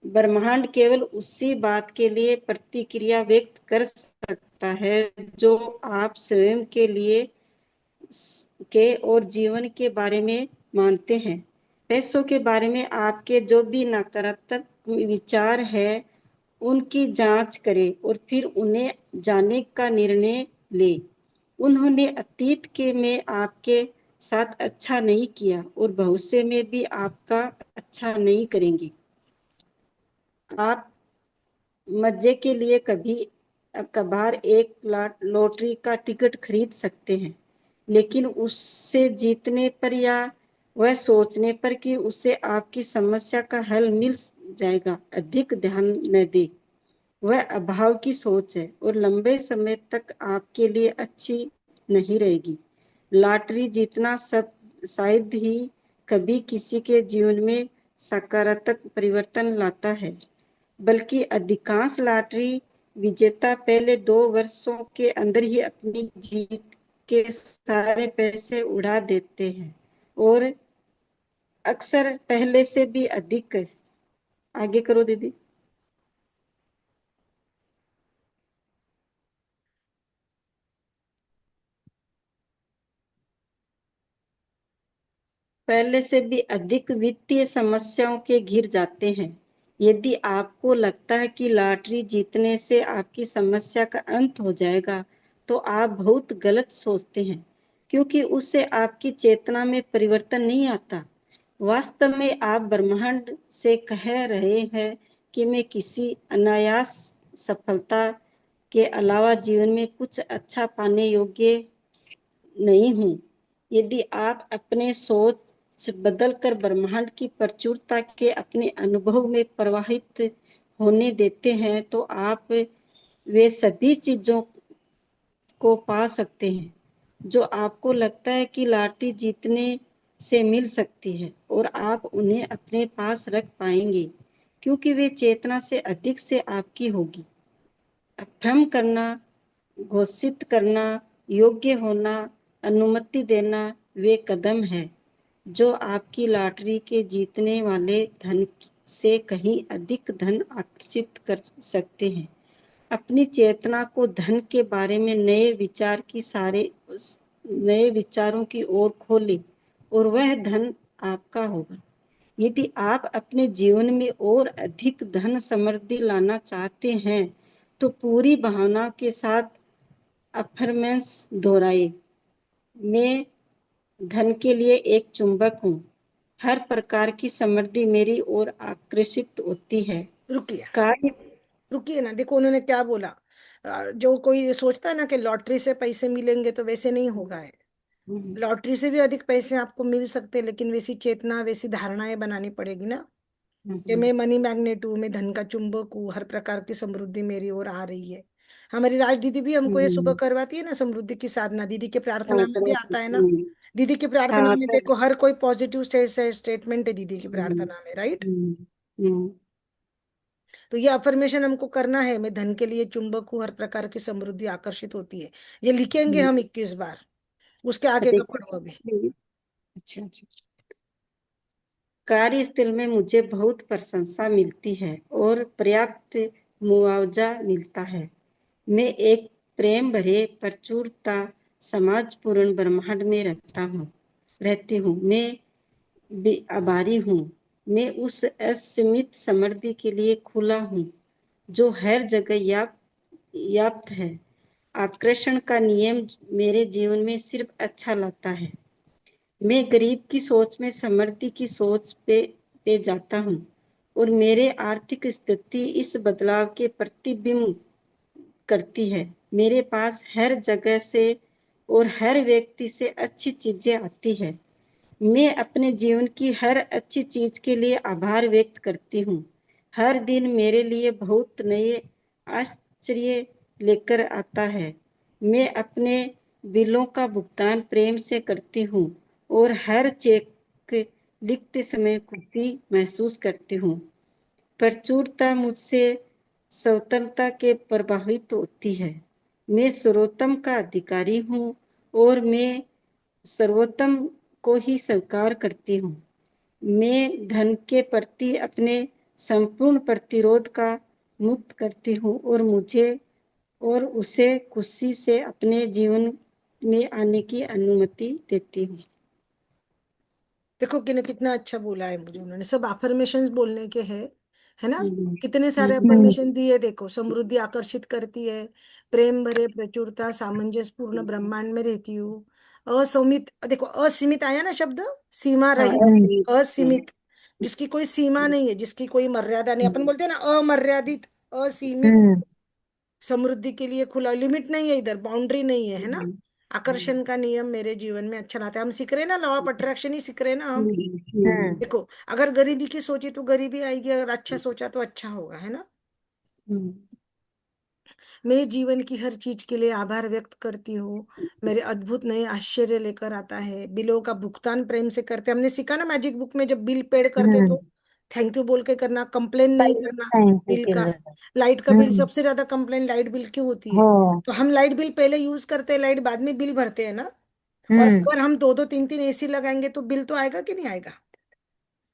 ब्रह्मांड केवल उसी बात के लिए प्रतिक्रिया व्यक्त कर सकता है जो आप स्वयं के लिए के और जीवन के बारे में मानते हैं। पैसों के बारे में आपके जो भी नकारात्मक विचार है उनकी जांच करे और फिर उन्हें जाने का निर्णय ले। उन्होंने अतीत के में आपके साथ अच्छा नहीं किया और भविष्य में भी आपका अच्छा नहीं करेंगे। आप मजे के लिए कभी कभार एक लॉटरी का टिकट खरीद सकते हैं, लेकिन उससे जीतने पर या वह सोचने पर कि उससे आपकी समस्या का हल मिल जाएगा अधिक ध्यान न दे। वह अभाव की सोच है और लंबे समय तक आपके लिए अच्छी नहीं रहेगी। लॉटरी जीतना सब शायद ही कभी किसी के जीवन में सकारात्मक परिवर्तन लाता है, बल्कि अधिकांश लॉटरी विजेता पहले 2 वर्षों के अंदर ही अपनी जीत के सारे पैसे उड़ा देते हैं और अक्सर पहले से भी अधिक। आगे करो दीदी। पहले से भी अधिक वित्तीय समस्याओं के घिर जाते हैं। यदि आपको लगता है कि लॉटरी जीतने से आपकी समस्या का अंत हो जाएगा, तो आप बहुत गलत सोचते हैं, क्योंकि उससे आपकी चेतना में परिवर्तन नहीं आता। वास्तव में आप ब्रह्मांड से कह रहे हैं कि मैं किसी अनायास सफलता के अलावा जीवन में कुछ अच्छा पाने योग्य नहीं हूँ। यदि आप अपने सोच बदलकर ब्रह्मांड की प्रचुरता के अपने अनुभव में प्रवाहित होने देते हैं, तो आप वे सभी चीजों को पा सकते हैं जो आपको लगता है कि लॉटरी जीतने से मिल सकती है, और आप उन्हें अपने पास रख पाएंगे, क्योंकि वे चेतना से अधिक से आपकी होगी। भ्रम करना, घोषित करना, योग्य होना, अनुमति देना वे कदम है जो आपकी लॉटरी के जीतने वाले धन से कहीं अधिक धन आकर्षित कर सकते हैं। अपनी चेतना को धन के बारे में नए विचारों की ओर खोले और वह धन आपका होगा। यदि आप अपने जीवन में और अधिक धन समृद्धि लाना चाहते हैं, तो पूरी भावना के साथ अफर्मेंस दोहराए। मैं धन के लिए एक चुंबक हूँ। हर प्रकार की समृद्धि मेरी ओर आकर्षित होती है। रुकिए कार्य रुकिए ना, देखो उन्होंने क्या बोला। जो कोई सोचता है ना कि लॉटरी से पैसे मिलेंगे, तो वैसे नहीं होगा है। लॉटरी से भी अधिक पैसे आपको मिल सकते हैं, लेकिन वैसी चेतना, वैसी धारणाएं बनानी पड़ेगी ना कि मैं मनी मैग्नेट हूँ, मैं धन का चुंबक हूँ, हर प्रकार की समृद्धि मेरी ओर आ रही है। हमारी राज दीदी भी हमको ये सुबह करवाती है ना, समृद्धि की साधना। दीदी के प्रार्थना में भी आता है ना। दीदी की प्रार्थना हाँ में देखो, हर कोई पॉजिटिव स्टेटमेंट है दीदी की प्रार्थना में, राइट। तो ये अफर्मेशन हमको करना है, मैं धन के लिए चुंबक हूँ, हर प्रकार की समृद्धि आकर्षित होती है। ये लिखेंगे हम 21 बार। उसके आगे का पढ़ो अभी। अच्छा अच्छा। कार्यस्थल में मुझे बहुत प्रशंसा मिलती है और पर्याप्त मुआवजा मिलता है। मैं एक प्रेम भरे प्रचुरता समाजपूर्ण ब्रह्मांड में रहती हूँ। मैं भी आभारी हूँ। मैं उस असीमित समृद्धि के लिए खुला हूँ जो हर जगह व्याप्त है। आकर्षण का नियम मेरे जीवन में सिर्फ अच्छा लाता है। मैं गरीब की सोच में समृद्धि की सोच पे जाता हूँ, और मेरे आर्थिक स्थिति इस बदलाव के प्रतिबिंब करती है। मेरे पास हर जगह से और हर व्यक्ति से अच्छी चीजें आती है। मैं अपने जीवन की हर अच्छी चीज के लिए आभार व्यक्त करती हूँ। हर दिन मेरे लिए बहुत नए आश्चर्य लेकर आता है। मैं अपने बिलों का भुगतान प्रेम से करती हूँ और हर चेक लिखते समय खुशी महसूस करती हूँ। प्रचुरता मुझसे स्वतंत्रता के प्रभावित होती है। मैं सर्वोत्तम का अधिकारी हूँ और मैं सर्वोत्तम को ही स्वीकार करती हूँ। मैं धन के प्रति अपने संपूर्ण प्रतिरोध का मुक्त करती हूँ और उसे खुशी से अपने जीवन में आने की अनुमति देती हूँ। देखो कि कितना अच्छा बोला है मुझे उन्होंने। सब अफर्मेशंस बोलने के हैं, है ना। हम्म, कितने सारे हम्म, अफर्मेशन दिए, देखो, समृद्धि आकर्षित करती है, प्रेम भरे प्रचुरता सामंजस्य पूर्ण ब्रह्मांड में रहती हूँ, असीमित, देखो असीमित आया ना शब्द, सीमा हाँ, रहित, असीमित, जिसकी कोई सीमा नहीं है, जिसकी कोई मर्यादा नहीं, अपन बोलते हैं ना अमर्यादित, असीमित, समृद्धि के लिए खुला, लिमिट नहीं है इधर, बाउंड्री नहीं है, है ना। आकर्षण का नियम मेरे जीवन में अच्छा लाता है, हम सीख रहे हैं ना, लॉ ऑफ अट्रैक्शन ही सीख रहे हैं ना हम। देखो, अगर गरीबी की सोची तो गरीबी आएगी, अगर अच्छा सोचा तो अच्छा होगा, है ना। मेरे जीवन की हर चीज के लिए आभार व्यक्त करती हूँ, मेरे अद्भुत नए आश्चर्य लेकर आता है, बिलों का भुगतान प्रेम से करते, हमने सीखा ना मैजिक बुक में, जब बिल पेड करते तो थैंक यू बोल के करना, कंप्लेन नहीं करना बिल का। लाइट का बिल, सबसे ज्यादा कंप्लेन लाइट बिल क्यों होती है, तो हम लाइट बिल पहले यूज करते हैं, लाइट बाद में बिल भरते हैं ना। और अगर हम दो दो तीन तीन एसी लगाएंगे तो बिल तो आएगा कि नहीं आएगा।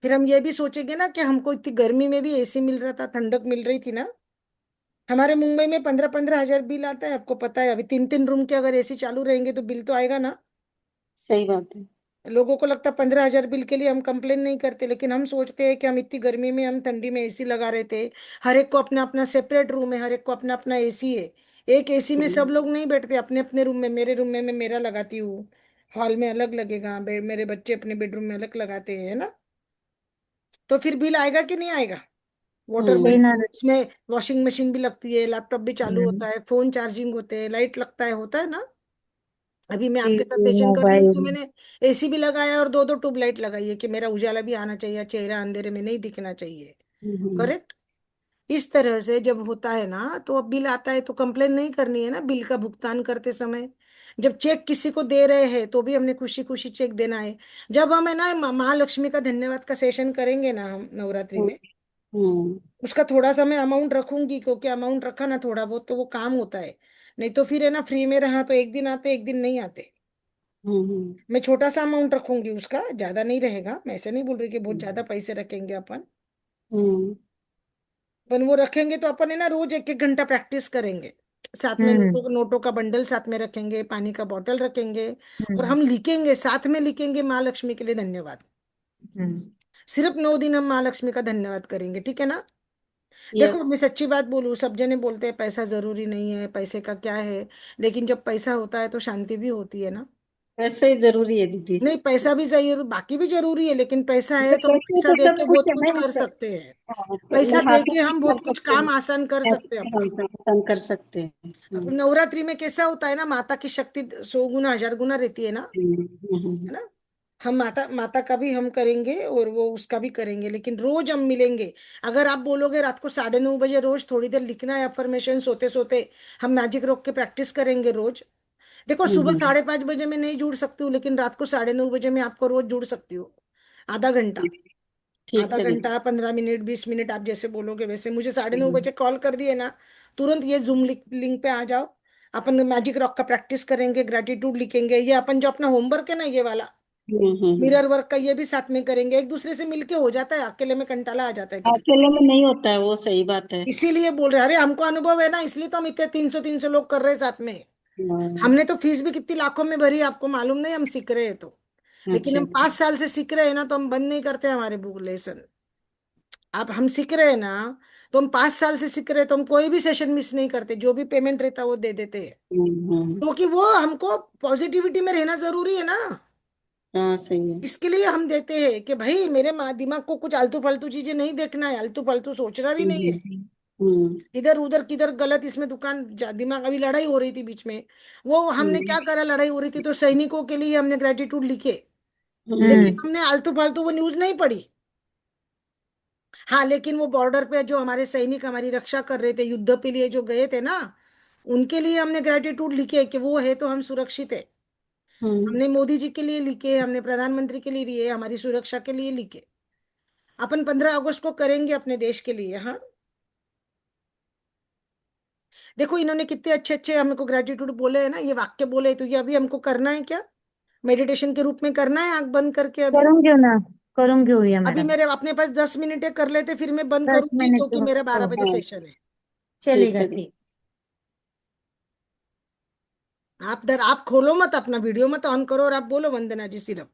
फिर हम ये भी सोचेंगे ना कि हमको इतनी गर्मी में भी एसी मिल रहा था, ठंडक मिल रही थी ना। हमारे मुंबई में 15-15 हजार बिल आता है, आपको पता है, अभी 3-3 रूम के अगर एसी चालू रहेंगे तो बिल तो आएगा ना। सही बात है। लोगों को लगता है 15 हजार बिल के लिए हम कंप्लेन नहीं करते, लेकिन हम सोचते हैं कि हम इतनी गर्मी में, हम ठंडी में एसी लगा रहे थे। हर एक को अपना अपना सेपरेट रूम है, हर एक को अपना अपना एसी है। एक एसी में सब लोग नहीं बैठते, अपने अपने रूम में, मेरे रूम में मैं मेरा लगाती हूँ, हॉल में अलग लगेगा, मेरे बच्चे अपने बेडरूम में अलग लगाते हैं, है ना। तो फिर बिल आएगा कि नहीं आएगा। वाटर बिल, हम्म, उसमें वॉशिंग मशीन भी लगती है, लैपटॉप भी चालू होता है, फोन चार्जिंग होते हैं, लाइट लगता है, होता है ना। अभी मैं आपके साथ सेशन कर रही हूँ तो मैंने एसी भी लगाया और दो दो ट्यूबलाइट लगाई है कि मेरा उजाला भी आना चाहिए, चेहरा अंधेरे में नहीं दिखना चाहिए। हम्म, करेक्ट। इस तरह से जब होता है ना, तो अब बिल आता है तो कंप्लेन नहीं करनी है ना बिल का भुगतान करते समय। जब चेक किसी को दे रहे हैं तो भी हमने खुशी खुशी चेक देना है। जब हम है ना महालक्ष्मी का धन्यवाद का सेशन करेंगे ना हम नवरात्रि हम्म, में, हम्म, उसका थोड़ा सा मैं अमाउंट रखूंगी, क्योंकि अमाउंट रखा ना थोड़ा बहुत तो वो काम होता है। नहीं तो फिर है ना, फ्री में रहा तो एक दिन आते एक दिन नहीं आते। हम्म, मैं छोटा सा अमाउंट रखूंगी, उसका ज्यादा नहीं रहेगा, मैं ऐसे नहीं बोल रही कि बहुत ज्यादा पैसे रखेंगे अपन। हम्म, अपन वो रखेंगे तो अपन है ना रोज 1-1 घंटा प्रैक्टिस करेंगे। साथ में नोटों नोटों का बंडल साथ में रखेंगे, पानी का बोतल रखेंगे, और हम लिखेंगे, साथ में लिखेंगे माँ लक्ष्मी के लिए धन्यवाद। सिर्फ 9 दिन हम माँ लक्ष्मी का धन्यवाद करेंगे, ठीक है ना। यस, देखो, मैं सच्ची बात बोलूं, सब जने बोलते हैं पैसा जरूरी नहीं है, पैसे का क्या है, लेकिन जब पैसा होता है तो शांति भी होती है ना। वैसे ही जरूरी है दीदी। नहीं, पैसा भी चाहिए, बाकी भी जरूरी है, लेकिन पैसा है तो हम वैसे पैसा तो दे सब के कुछ बहुत है कुछ ना कर मतलब। सकते हैं। हाँ, पैसा दे हाथों के से हम कर बहुत कुछ सकते काम हैं। आसान कर सकते हैं अपना। ऐसे हम कर सकते हैं। अब नवरात्रि में कैसा होता है ना, माता की शक्ति 100 गुना 1000 गुना रहती है ना, है ना। हम माता माता का भी हम करेंगे और वो उसका भी करेंगे, लेकिन रोज हम मिलेंगे। अगर आप बोलोगे रात को 9:30 बजे रोज थोड़ी देर लिखना है अफर्मेशन सोते सोते, हम मैजिक रॉक के प्रैक्टिस करेंगे रोज। देखो, सुबह 5:30 बजे मैं नहीं जुड़ सकती हूँ, लेकिन रात को 9:30 बजे मैं आपको रोज जुड़ सकती हूँ। आधा घंटा, ठीक आधा है दीदी। घंटा, 15 मिनट, 20 मिनट, आप जैसे बोलोगे वैसे। मुझे 9:30 बजे हम्म, कॉल कर दिए ना, तुरंत ये जूम लिंक पे आ जाओ। अपन मैजिक रॉक का प्रैक्टिस करेंगे, ग्रेटिट्यूड लिखेंगे, ये अपन जो अपना होमवर्क है ना ये वाला, हम्म, मिरर वर्क का, ये भी साथ में करेंगे। एक दूसरे से मिलके हो जाता है, अकेले में कंटाला आ जाता है कभी। अकेले में नहीं होता है वो, सही बात है। इसीलिए बोल रहे हैं, अरे हमको अनुभव है ना, इसलिए तो हम इतने 300-300 लोग कर रहे हैं साथ में। हाँ, हमने तो फीस भी कितनी लाखों में भरी, आपको मालूम नहीं, हम सीख रहे हैं तो। लेकिन अच्छा। हम 5 साल से सीख रहे हैं ना, तो हम बंद नहीं करते हमारे बुक लेसन। अब हम सीख रहे हैं ना, तो हम 5 साल से सीख रहे हैं, तो हम कोई भी सेशन मिस नहीं करते, जो भी पेमेंट रहता है वो दे देते हैं। क्योंकि वो हमको पॉजिटिविटी में रहना जरूरी है ना। हाँ, सही है। इसके लिए हम देते हैं कि भाई मेरे दिमाग को कुछ आलतू फालतू चीजें नहीं देखना है, आलतू फालतू सोचना भी नहीं है। हम्म, इधर उधर किधर गलत, इसमें दुकान दिमाग, अभी लड़ाई हो रही थी बीच में, वो हमने हम्म, क्या करा, लड़ाई हो रही थी तो सैनिकों के लिए हमने ग्रेटिट्यूड लिखे, लेकिन हम्म, हमने आलतू फालतू वो न्यूज नहीं पढ़ी। हाँ, लेकिन वो बॉर्डर पे जो हमारे सैनिक हमारी रक्षा कर रहे थे, युद्ध के लिए जो गए थे ना, उनके लिए हमने ग्रेटिट्यूड लिखे कि वो है तो हम सुरक्षित है। हम्म, हमने मोदी जी के लिए लिखे, हमने प्रधानमंत्री के लिए लिए, हमारी सुरक्षा के लिए लिखे। अपन 15 अगस्त को करेंगे अपने देश के लिए, हाँ। देखो, इन्होंने कितने अच्छे अच्छे हमको ग्रेटिट्यूड बोले है ना, ये वाक्य बोले, तो ये अभी हमको करना है क्या, मेडिटेशन के रूप में करना है आंख बंद करके अभी। करूंगी ना, करूंगी हुई अभी मैडम। मेरे अपने पास 10 मिनट है, कर लेते, फिर मैं बंद 10 करूंगी मिनट क्योंकि मेरा 12 बजे हाँ, सेशन है। ठीक चलेगा है दीदी। ठीक। आप खोलो मत, अपना वीडियो मत ऑन करो, और आप बोलो वंदना जी सिर्फ।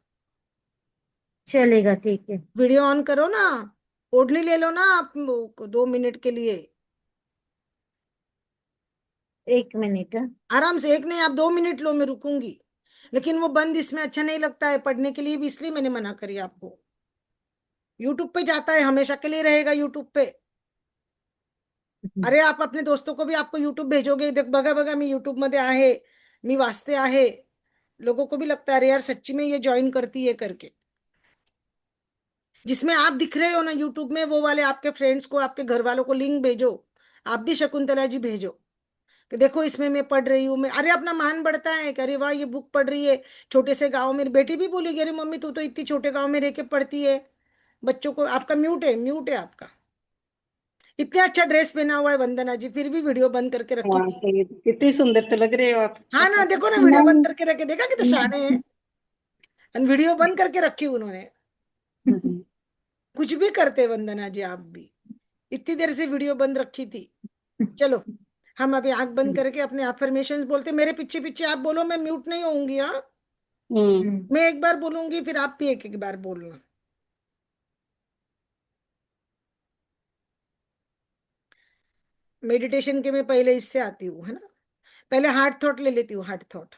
चलेगा ठीक है। वीडियो ऑन करो ना, ओढ़नी ले लो ना आप 2 मिनट के लिए। 1 मिनट। आराम से, एक नहीं, आप 2 मिनट लो, मैं रुकूंगी। लेकिन वो बंद इसमें अच्छा नहीं लगता है पढ़ने के लिए भी, इसलिए मैंने मना करी आपको। यूट्यूब पे जाता है, हमेशा के लिए रहेगा यूट्यूब पे। अरे आप अपने दोस्तों को भी, आपको यूट्यूब भेजोगे, देख बघा बघा मी यूट्यूब मध्ये आहे, मी वाचते आहे, लोगों को भी लगता है अरे यार सच्ची में ये ज्वाइन करती है करके। जिसमें आप दिख रहे हो ना यूट्यूब में, वो वाले आपके फ्रेंड्स को, आपके घर वालों को लिंक भेजो। आप भी शकुंतला जी भेजो कि देखो इसमें मैं पढ़ रही हूँ। मैं, अरे अपना मान बढ़ता है कि अरे वाह ये बुक पढ़ रही है। छोटे से गांव, मेरी बेटी भी बोलेगी अरे मम्मी तू तो इतनी छोटे गांव में रह के पढ़ती है। बच्चों को, आपका म्यूट है, म्यूट है आपका। इतना अच्छा ड्रेस पहना हुआ है वंदना जी, फिर भी वीडियो बंद करके रखी हाँ थी। सही, कितनी सुंदर तो लग रहे हो आप। हाँ ना, देखो ना वीडियो बंद करके रखे, देखा कितने शाने हैं। वीडियो बंद करके रखी उन्होंने। कुछ भी करते वंदना जी आप भी। इतनी देर से वीडियो बंद रखी थी। चलो, हम अभी आंख बंद करके अपने अफर्मेशंस बोलते, मेरे पीछे पीछे आप बोलो, मैं म्यूट नहीं होऊंगी। हाँ, हम्म। मैं एक बार बोलूंगी फिर आप भी एक एक बार बोलना। मेडिटेशन के मैं पहले इससे आती हूँ, है ना। पहले हार्ट थॉट ले लेती हूँ, हार्ट थॉट।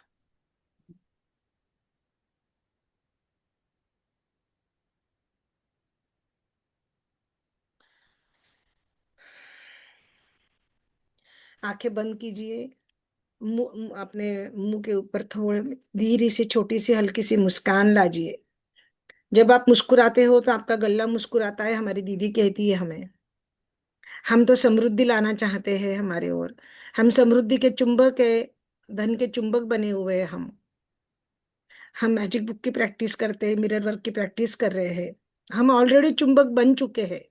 आंखें बंद कीजिए। अपने मुंह के ऊपर थोड़े धीरे से छोटी सी हल्की सी मुस्कान लाजिए। जब आप मुस्कुराते हो तो आपका गला मुस्कुराता है, हमारी दीदी कहती है हमें। हम तो समृद्धि लाना चाहते हैं हमारे ओर। हम समृद्धि के चुंबक है, धन के चुंबक बने हुए हैं हम मैजिक बुक की प्रैक्टिस करते हैं, मिरर वर्क की प्रैक्टिस कर रहे हैं। हम ऑलरेडी चुंबक बन चुके हैं।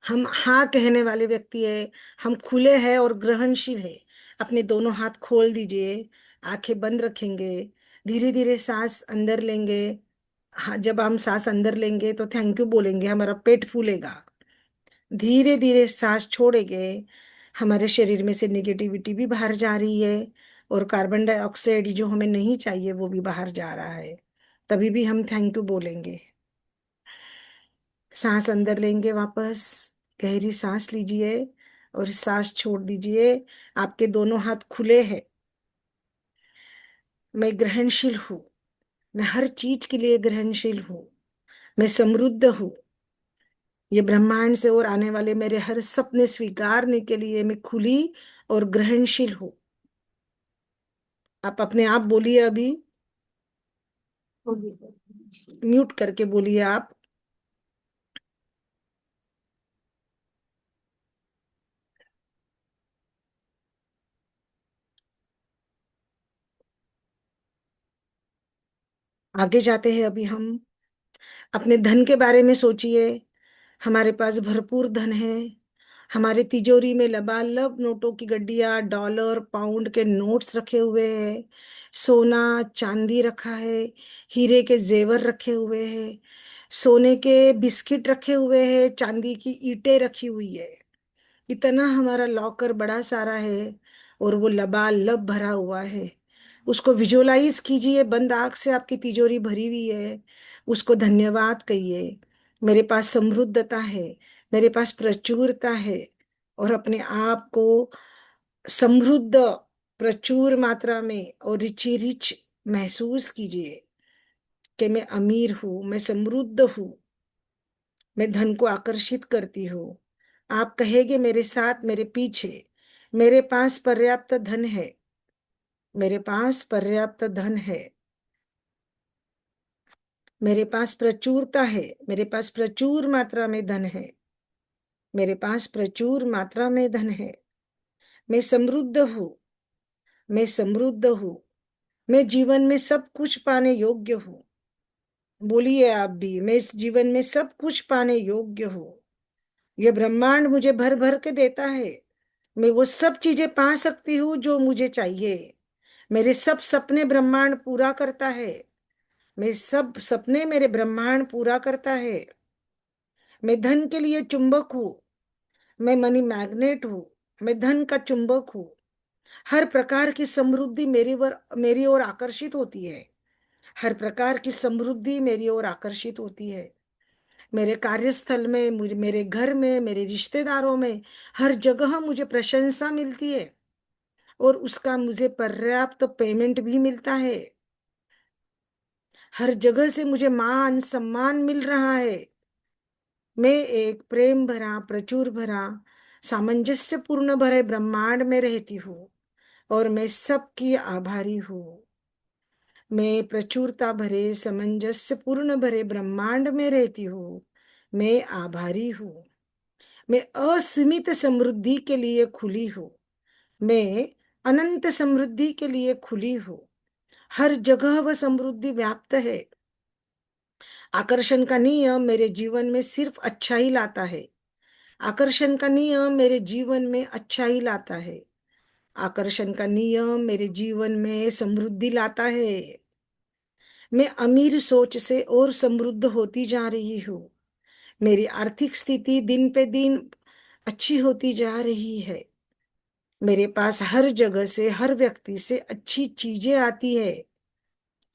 हम हाँ कहने वाले व्यक्ति है। हम खुले हैं और ग्रहणशील है। अपने दोनों हाथ खोल दीजिए, आंखें बंद रखेंगे, धीरे धीरे सांस अंदर लेंगे। हाँ, जब हम सांस अंदर लेंगे तो थैंक यू बोलेंगे, हमारा पेट फूलेगा। धीरे धीरे सांस छोड़ेंगे, हमारे शरीर में से निगेटिविटी भी बाहर जा रही है, और कार्बन डाइऑक्साइड जो हमें नहीं चाहिए वो भी बाहर जा रहा है। तभी भी हम थैंक यू बोलेंगे। सांस अंदर लेंगे वापस, गहरी सांस लीजिए और सांस छोड़ दीजिए। आपके दोनों हाथ खुले हैं। मैं ग्रहणशील हूँ। मैं हर चीज के लिए ग्रहणशील हूँ। मैं समृद्ध हूँ। ये ब्रह्मांड से और आने वाले मेरे हर सपने स्वीकारने के लिए मैं खुली और ग्रहणशील हूँ। आप अपने आप बोलिए अभी, म्यूट करके बोलिए आप। आगे जाते हैं अभी हम। अपने धन के बारे में सोचिए। हमारे पास भरपूर धन है। हमारे तिजोरी में लबालब नोटों की गड्डियां, डॉलर पाउंड के नोट्स रखे हुए हैं। सोना चांदी रखा है। हीरे के जेवर रखे हुए हैं। सोने के बिस्किट रखे हुए हैं, चांदी की ईंटें रखी हुई है। इतना हमारा लॉकर बड़ा सारा है, और वो लबालब भरा हुआ है। उसको विजुअलाइज कीजिए, बंद आंख से आपकी तिजोरी भरी हुई है। उसको धन्यवाद कहिए। मेरे पास समृद्धता है, मेरे पास प्रचुरता है। और अपने आप को समृद्ध, प्रचुर मात्रा में और रिची रिच महसूस कीजिए कि मैं अमीर हूँ, मैं समृद्ध हूँ। मैं धन को आकर्षित करती हूँ। आप कहेंगे मेरे साथ, मेरे पीछे, मेरे पास पर्याप्त धन है। मेरे पास पर्याप्त धन है। मेरे पास प्रचुरता है। मेरे पास प्रचुर मात्रा में धन है। मेरे पास प्रचुर मात्रा में धन है। मैं समृद्ध हूँ। मैं समृद्ध हूँ। मैं जीवन में सब कुछ पाने योग्य हूँ। बोलिए आप भी, मैं इस जीवन में सब कुछ पाने योग्य हूँ। यह ब्रह्मांड मुझे भर भर के देता है। मैं वो सब चीजें पा सकती हूँ जो मुझे चाहिए। मेरे सब सपने ब्रह्मांड पूरा करता है। मैं सब सपने मेरे ब्रह्मांड पूरा करता है। मैं धन के लिए चुंबक हूँ। मैं मनी मैग्नेट हूँ। मैं धन का चुंबक हूँ। हर प्रकार की समृद्धि मेरी ओर आकर्षित होती है। हर प्रकार की समृद्धि मेरी ओर आकर्षित होती है। मेरे कार्यस्थल में, मुझे, मेरे घर में, मेरे रिश्तेदारों में, हर जगह मुझे प्रशंसा मिलती है और उसका मुझे पर्याप्त पेमेंट भी मिलता है। हर जगह से मुझे मान सम्मान मिल रहा है। मैं एक प्रेम भरा, प्रचुर भरा, सामंजस्य पूर्ण भरे ब्रह्मांड में रहती हूँ और मैं सबकी आभारी हूँ। मैं प्रचुरता भरे, सामंजस्य पूर्ण भरे ब्रह्मांड में रहती हूँ। मैं आभारी हूँ। मैं असीमित समृद्धि के लिए खुली हूँ। मैं अनंत समृद्धि के लिए खुली हूँ। हर जगह वह समृद्धि व्याप्त है। आकर्षण का नियम मेरे जीवन में सिर्फ अच्छा ही लाता है। आकर्षण का नियम मेरे जीवन में अच्छा ही लाता है। आकर्षण का नियम मेरे जीवन में समृद्धि लाता है। मैं अमीर सोच से और समृद्ध होती जा रही हूँ। मेरी आर्थिक स्थिति दिन पे दिन अच्छी होती जा रही है। मेरे पास हर जगह से, हर व्यक्ति से अच्छी चीजें आती है।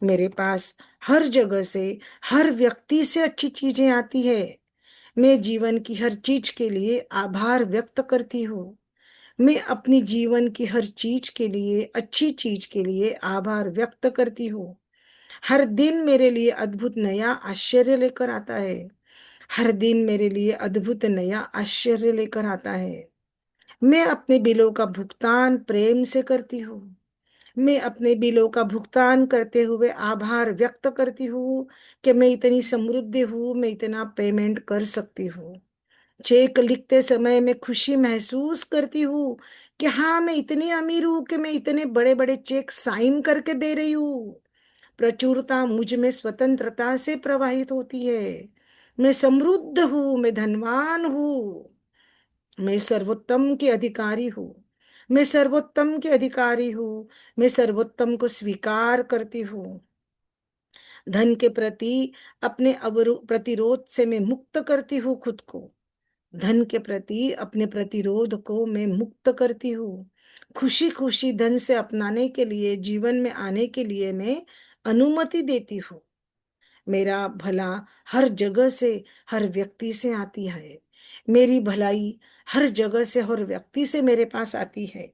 मेरे पास हर जगह से, हर व्यक्ति से अच्छी चीजें आती है। मैं जीवन की हर चीज के लिए आभार व्यक्त करती हूँ। मैं अपनी जीवन की हर चीज के लिए, अच्छी चीज के लिए आभार व्यक्त करती हूँ। हर दिन मेरे लिए अद्भुत नया आश्चर्य लेकर आता है। हर दिन मेरे लिए अद्भुत नया आश्चर्य लेकर आता है। मैं अपने बिलों का भुगतान प्रेम से करती हूँ। मैं अपने बिलों का भुगतान करते हुए आभार व्यक्त करती हूँ कि मैं इतनी समृद्ध हूँ, मैं इतना पेमेंट कर सकती हूँ। चेक लिखते समय मैं खुशी महसूस करती हूँ कि हाँ, मैं इतनी अमीर हूँ कि मैं इतने बड़े बड़े चेक साइन करके दे रही हूँ। प्रचुरता मुझ में स्वतंत्रता से प्रवाहित होती है। मैं समृद्ध हूँ, मैं धनवान हूँ। मैं सर्वोत्तम की अधिकारी हूँ। मैं सर्वोत्तम की अधिकारी हूँ। मैं सर्वोत्तम को स्वीकार करती हूँ। धन के प्रति अपने प्रतिरोध से मैं मुक्त करती हूँ खुद को। धन के प्रति अपने प्रतिरोध को मैं मुक्त करती हूँ। खुशी खुशी धन से अपनाने के लिए, जीवन में आने के लिए मैं अनुमति देती हूँ। मेरा भला हर जगह से, हर व्यक्ति से आती है। मेरी भलाई हर जगह से, हर व्यक्ति से मेरे पास आती है।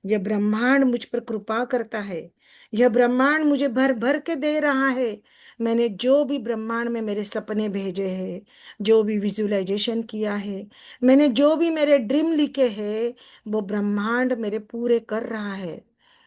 यह ब्रह्मांड मुझ पर कृपा करता है। यह ब्रह्मांड मुझे भर भर के दे रहा है। मैंने जो भी ब्रह्मांड में मेरे सपने भेजे हैं, जो भी विजुअलाइजेशन किया है, मैंने जो भी मेरे ड्रीम लिखे हैं, वो ब्रह्मांड मेरे पूरे कर रहा है।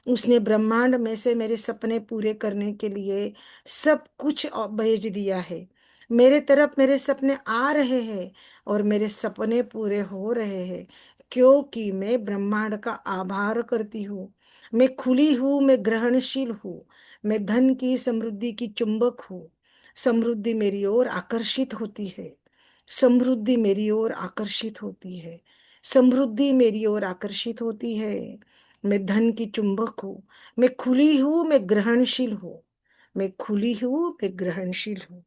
उसने ब्रह्मांड में से मेरे सपने पूरे करने के लिए सब कुछ भेज दिया है। मेरे तरफ मेरे सपने आ रहे हैं और मेरे सपने पूरे हो रहे हैं, क्योंकि मैं ब्रह्मांड का आभार करती हूँ। मैं खुली हूँ, मैं ग्रहणशील हूँ। मैं धन की, समृद्धि की चुंबक हूँ। समृद्धि मेरी ओर आकर्षित होती है। समृद्धि मेरी ओर आकर्षित होती है। समृद्धि मेरी ओर आकर्षित होती है। मैं धन की चुंबक हूँ। मैं खुली हूँ, मैं ग्रहणशील हूँ। मैं खुली हूँ, मैं ग्रहणशील हूँ।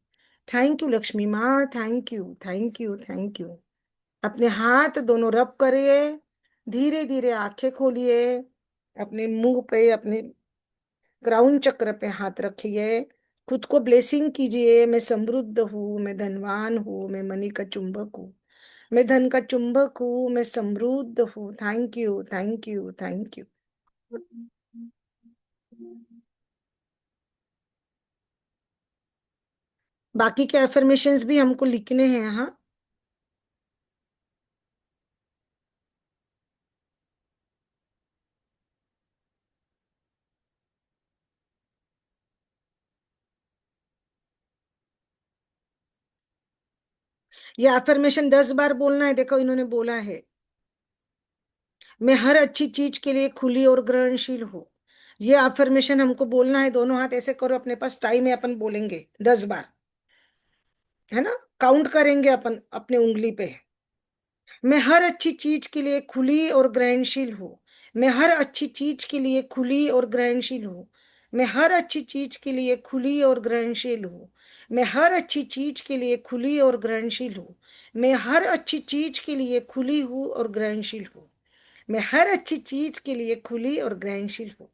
थैंक यू लक्ष्मी माँ, thank you, thank you, thank you. अपने हाथ दोनों रब करिए। धीरे धीरे आंखें खोलिए। अपने मुंह पे, अपने क्राउन चक्र पे हाथ रखिए। खुद को ब्लेसिंग कीजिए। मैं समृद्ध हूँ, मैं धनवान हूँ, मैं मनी का चुंबक हूँ, मैं धन का चुंबक हूँ, मैं समृद्ध हूँ। Thank you, thank you, thank you. बाकी के एफर्मेशंस भी हमको लिखने हैं। हाँ, ये एफर्मेशन 10 बार बोलना है। देखो, इन्होंने बोला है, मैं हर अच्छी चीज के लिए खुली और ग्रहणशील हूँ। ये अफर्मेशन हमको बोलना है। दोनों हाथ ऐसे करो, अपने पास टाइम है, अपन बोलेंगे 10 बार, है ना? काउंट करेंगे अपन अपने उंगली पे। मैं हर अच्छी चीज के लिए खुली और ग्रहणशील हूँ। मैं हर अच्छी चीज के लिए खुली और ग्रहणशील हूँ। मैं हर अच्छी चीज के लिए खुली और ग्रहणशील हूँ। मैं हर अच्छी चीज के लिए खुली और ग्रहणशील हूँ। मैं हर अच्छी चीज के लिए खुली हूँ और ग्रहणशील हूँ। मैं हर अच्छी चीज के लिए खुली और ग्रहणशील हूँ।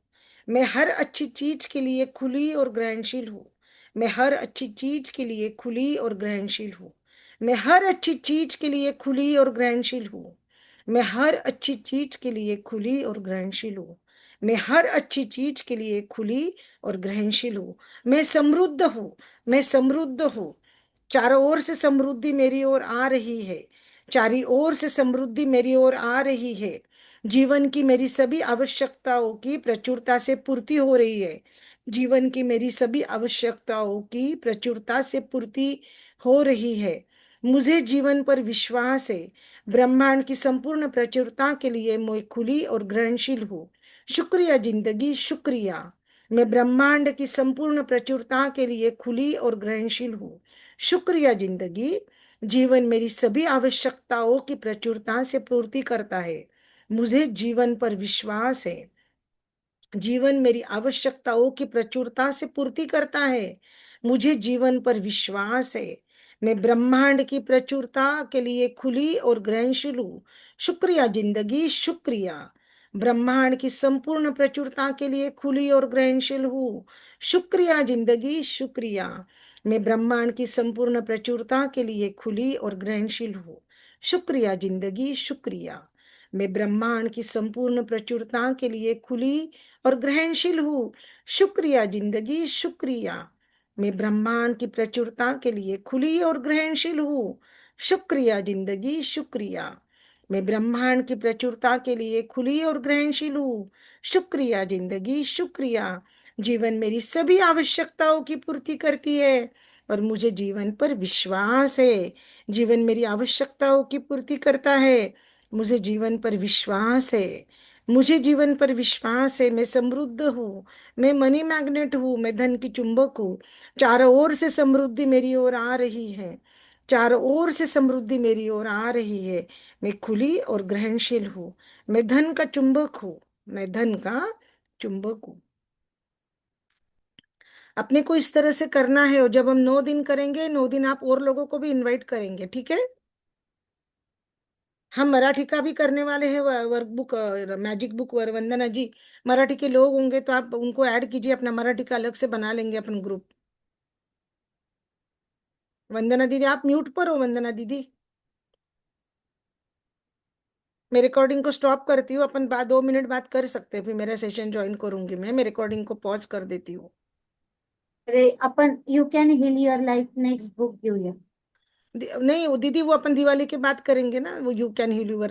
मैं हर अच्छी चीज के लिए खुली और ग्रहणशील हूँ। मैं हर अच्छी चीज के लिए खुली और ग्रहणशील हूँ। मैं हर अच्छी चीज के लिए खुली और ग्रहणशील हूँ। मैं हर अच्छी चीज के लिए खुली और ग्रहणशील हूँ। मैं हर अच्छी चीज के लिए खुली और ग्रहणशील हूँ। मैं समृद्ध हूँ। मैं समृद्ध हूँ। चारों ओर से समृद्धि मेरी ओर आ रही है। चारों ओर से समृद्धि मेरी ओर आ रही है। जीवन की मेरी सभी आवश्यकताओं की प्रचुरता से पूर्ति हो रही है। जीवन की मेरी सभी आवश्यकताओं की प्रचुरता से पूर्ति हो रही है। मुझे जीवन पर विश्वास है। ब्रह्मांड की संपूर्ण प्रचुरता के लिए मैं खुली और ग्रहणशील हूँ। शुक्रिया जिंदगी, शुक्रिया। मैं ब्रह्मांड की संपूर्ण प्रचुरता के लिए खुली और ग्रहणशील हूँ। शुक्रिया जिंदगी। जीवन मेरी सभी आवश्यकताओं की प्रचुरता से पूर्ति करता है। मुझे जीवन पर विश्वास है। जीवन मेरी आवश्यकताओं की प्रचुरता से पूर्ति करता है। मुझे जीवन पर विश्वास है। मैं ब्रह्मांड की प्रचुरता के लिए खुली और ग्रहणशील हूँ। शुक्रिया जिंदगी, शुक्रिया। ब्रह्मांड की संपूर्ण प्रचुरता के लिए खुली और ग्रहणशील हूँ। शुक्रिया जिंदगी, शुक्रिया। मैं ब्रह्मांड की संपूर्ण प्रचुरता के लिए खुली और ग्रहणशील हूँ। शुक्रिया जिंदगी, शुक्रिया। मैं ब्रह्मांड की संपूर्ण प्रचुरता के लिए खुली और ग्रहणशील हूँ। शुक्रिया जिंदगी, शुक्रिया। मैं ब्रह्मांड की प्रचुरता के लिए खुली और ग्रहणशील हूँ। शुक्रिया जिंदगी, शुक्रिया। मैं ब्रह्मांड की प्रचुरता के लिए खुली और ग्रहणशील हूँ। शुक्रिया जिंदगी, शुक्रिया। जीवन मेरी सभी आवश्यकताओं की पूर्ति करती है और मुझे जीवन पर विश्वास है। जीवन मेरी आवश्यकताओं की पूर्ति करता है। मुझे जीवन पर विश्वास है। मुझे जीवन पर विश्वास है। मैं समृद्ध हूँ। मैं मनी मैग्नेट हूँ। मैं धन की चुंबक हूँ। चारों ओर से समृद्धि मेरी ओर आ रही है। चारों ओर से समृद्धि मेरी ओर आ रही है। मैं खुली और ग्रहणशील हूँ। मैं धन का चुंबक हूँ। मैं धन का चुंबक हूँ। अपने को इस तरह से करना है और जब हम 9 दिन करेंगे, 9 दिन आप और लोगों को भी इनवाइट करेंगे, ठीक है। हम मराठी का भी करने वाले हैं, वर्कबुक, मैजिक बुक। वंदना जी, मराठी के लोग होंगे तो आप उनको ऐड कीजिए। अपना मराठी का अलग से बना लेंगे अपन ग्रुप। वंदना दीदी, आप म्यूट पर हो। वंदना दीदी, मैं रिकॉर्डिंग को स्टॉप करती हूँ। अपन बाद 2 मिनट बाद कर सकते हैं। फिर मेरा सेशन ज्वाइन करूंगी मैं रिकॉर्डिंग को पॉज कर देती हूँ। अरे अपन you can heal your life next book घेऊया. नहीं, वो दीदी, वो अपन दिवाली के बाद करेंगे ना, वो यू कैन हील यूर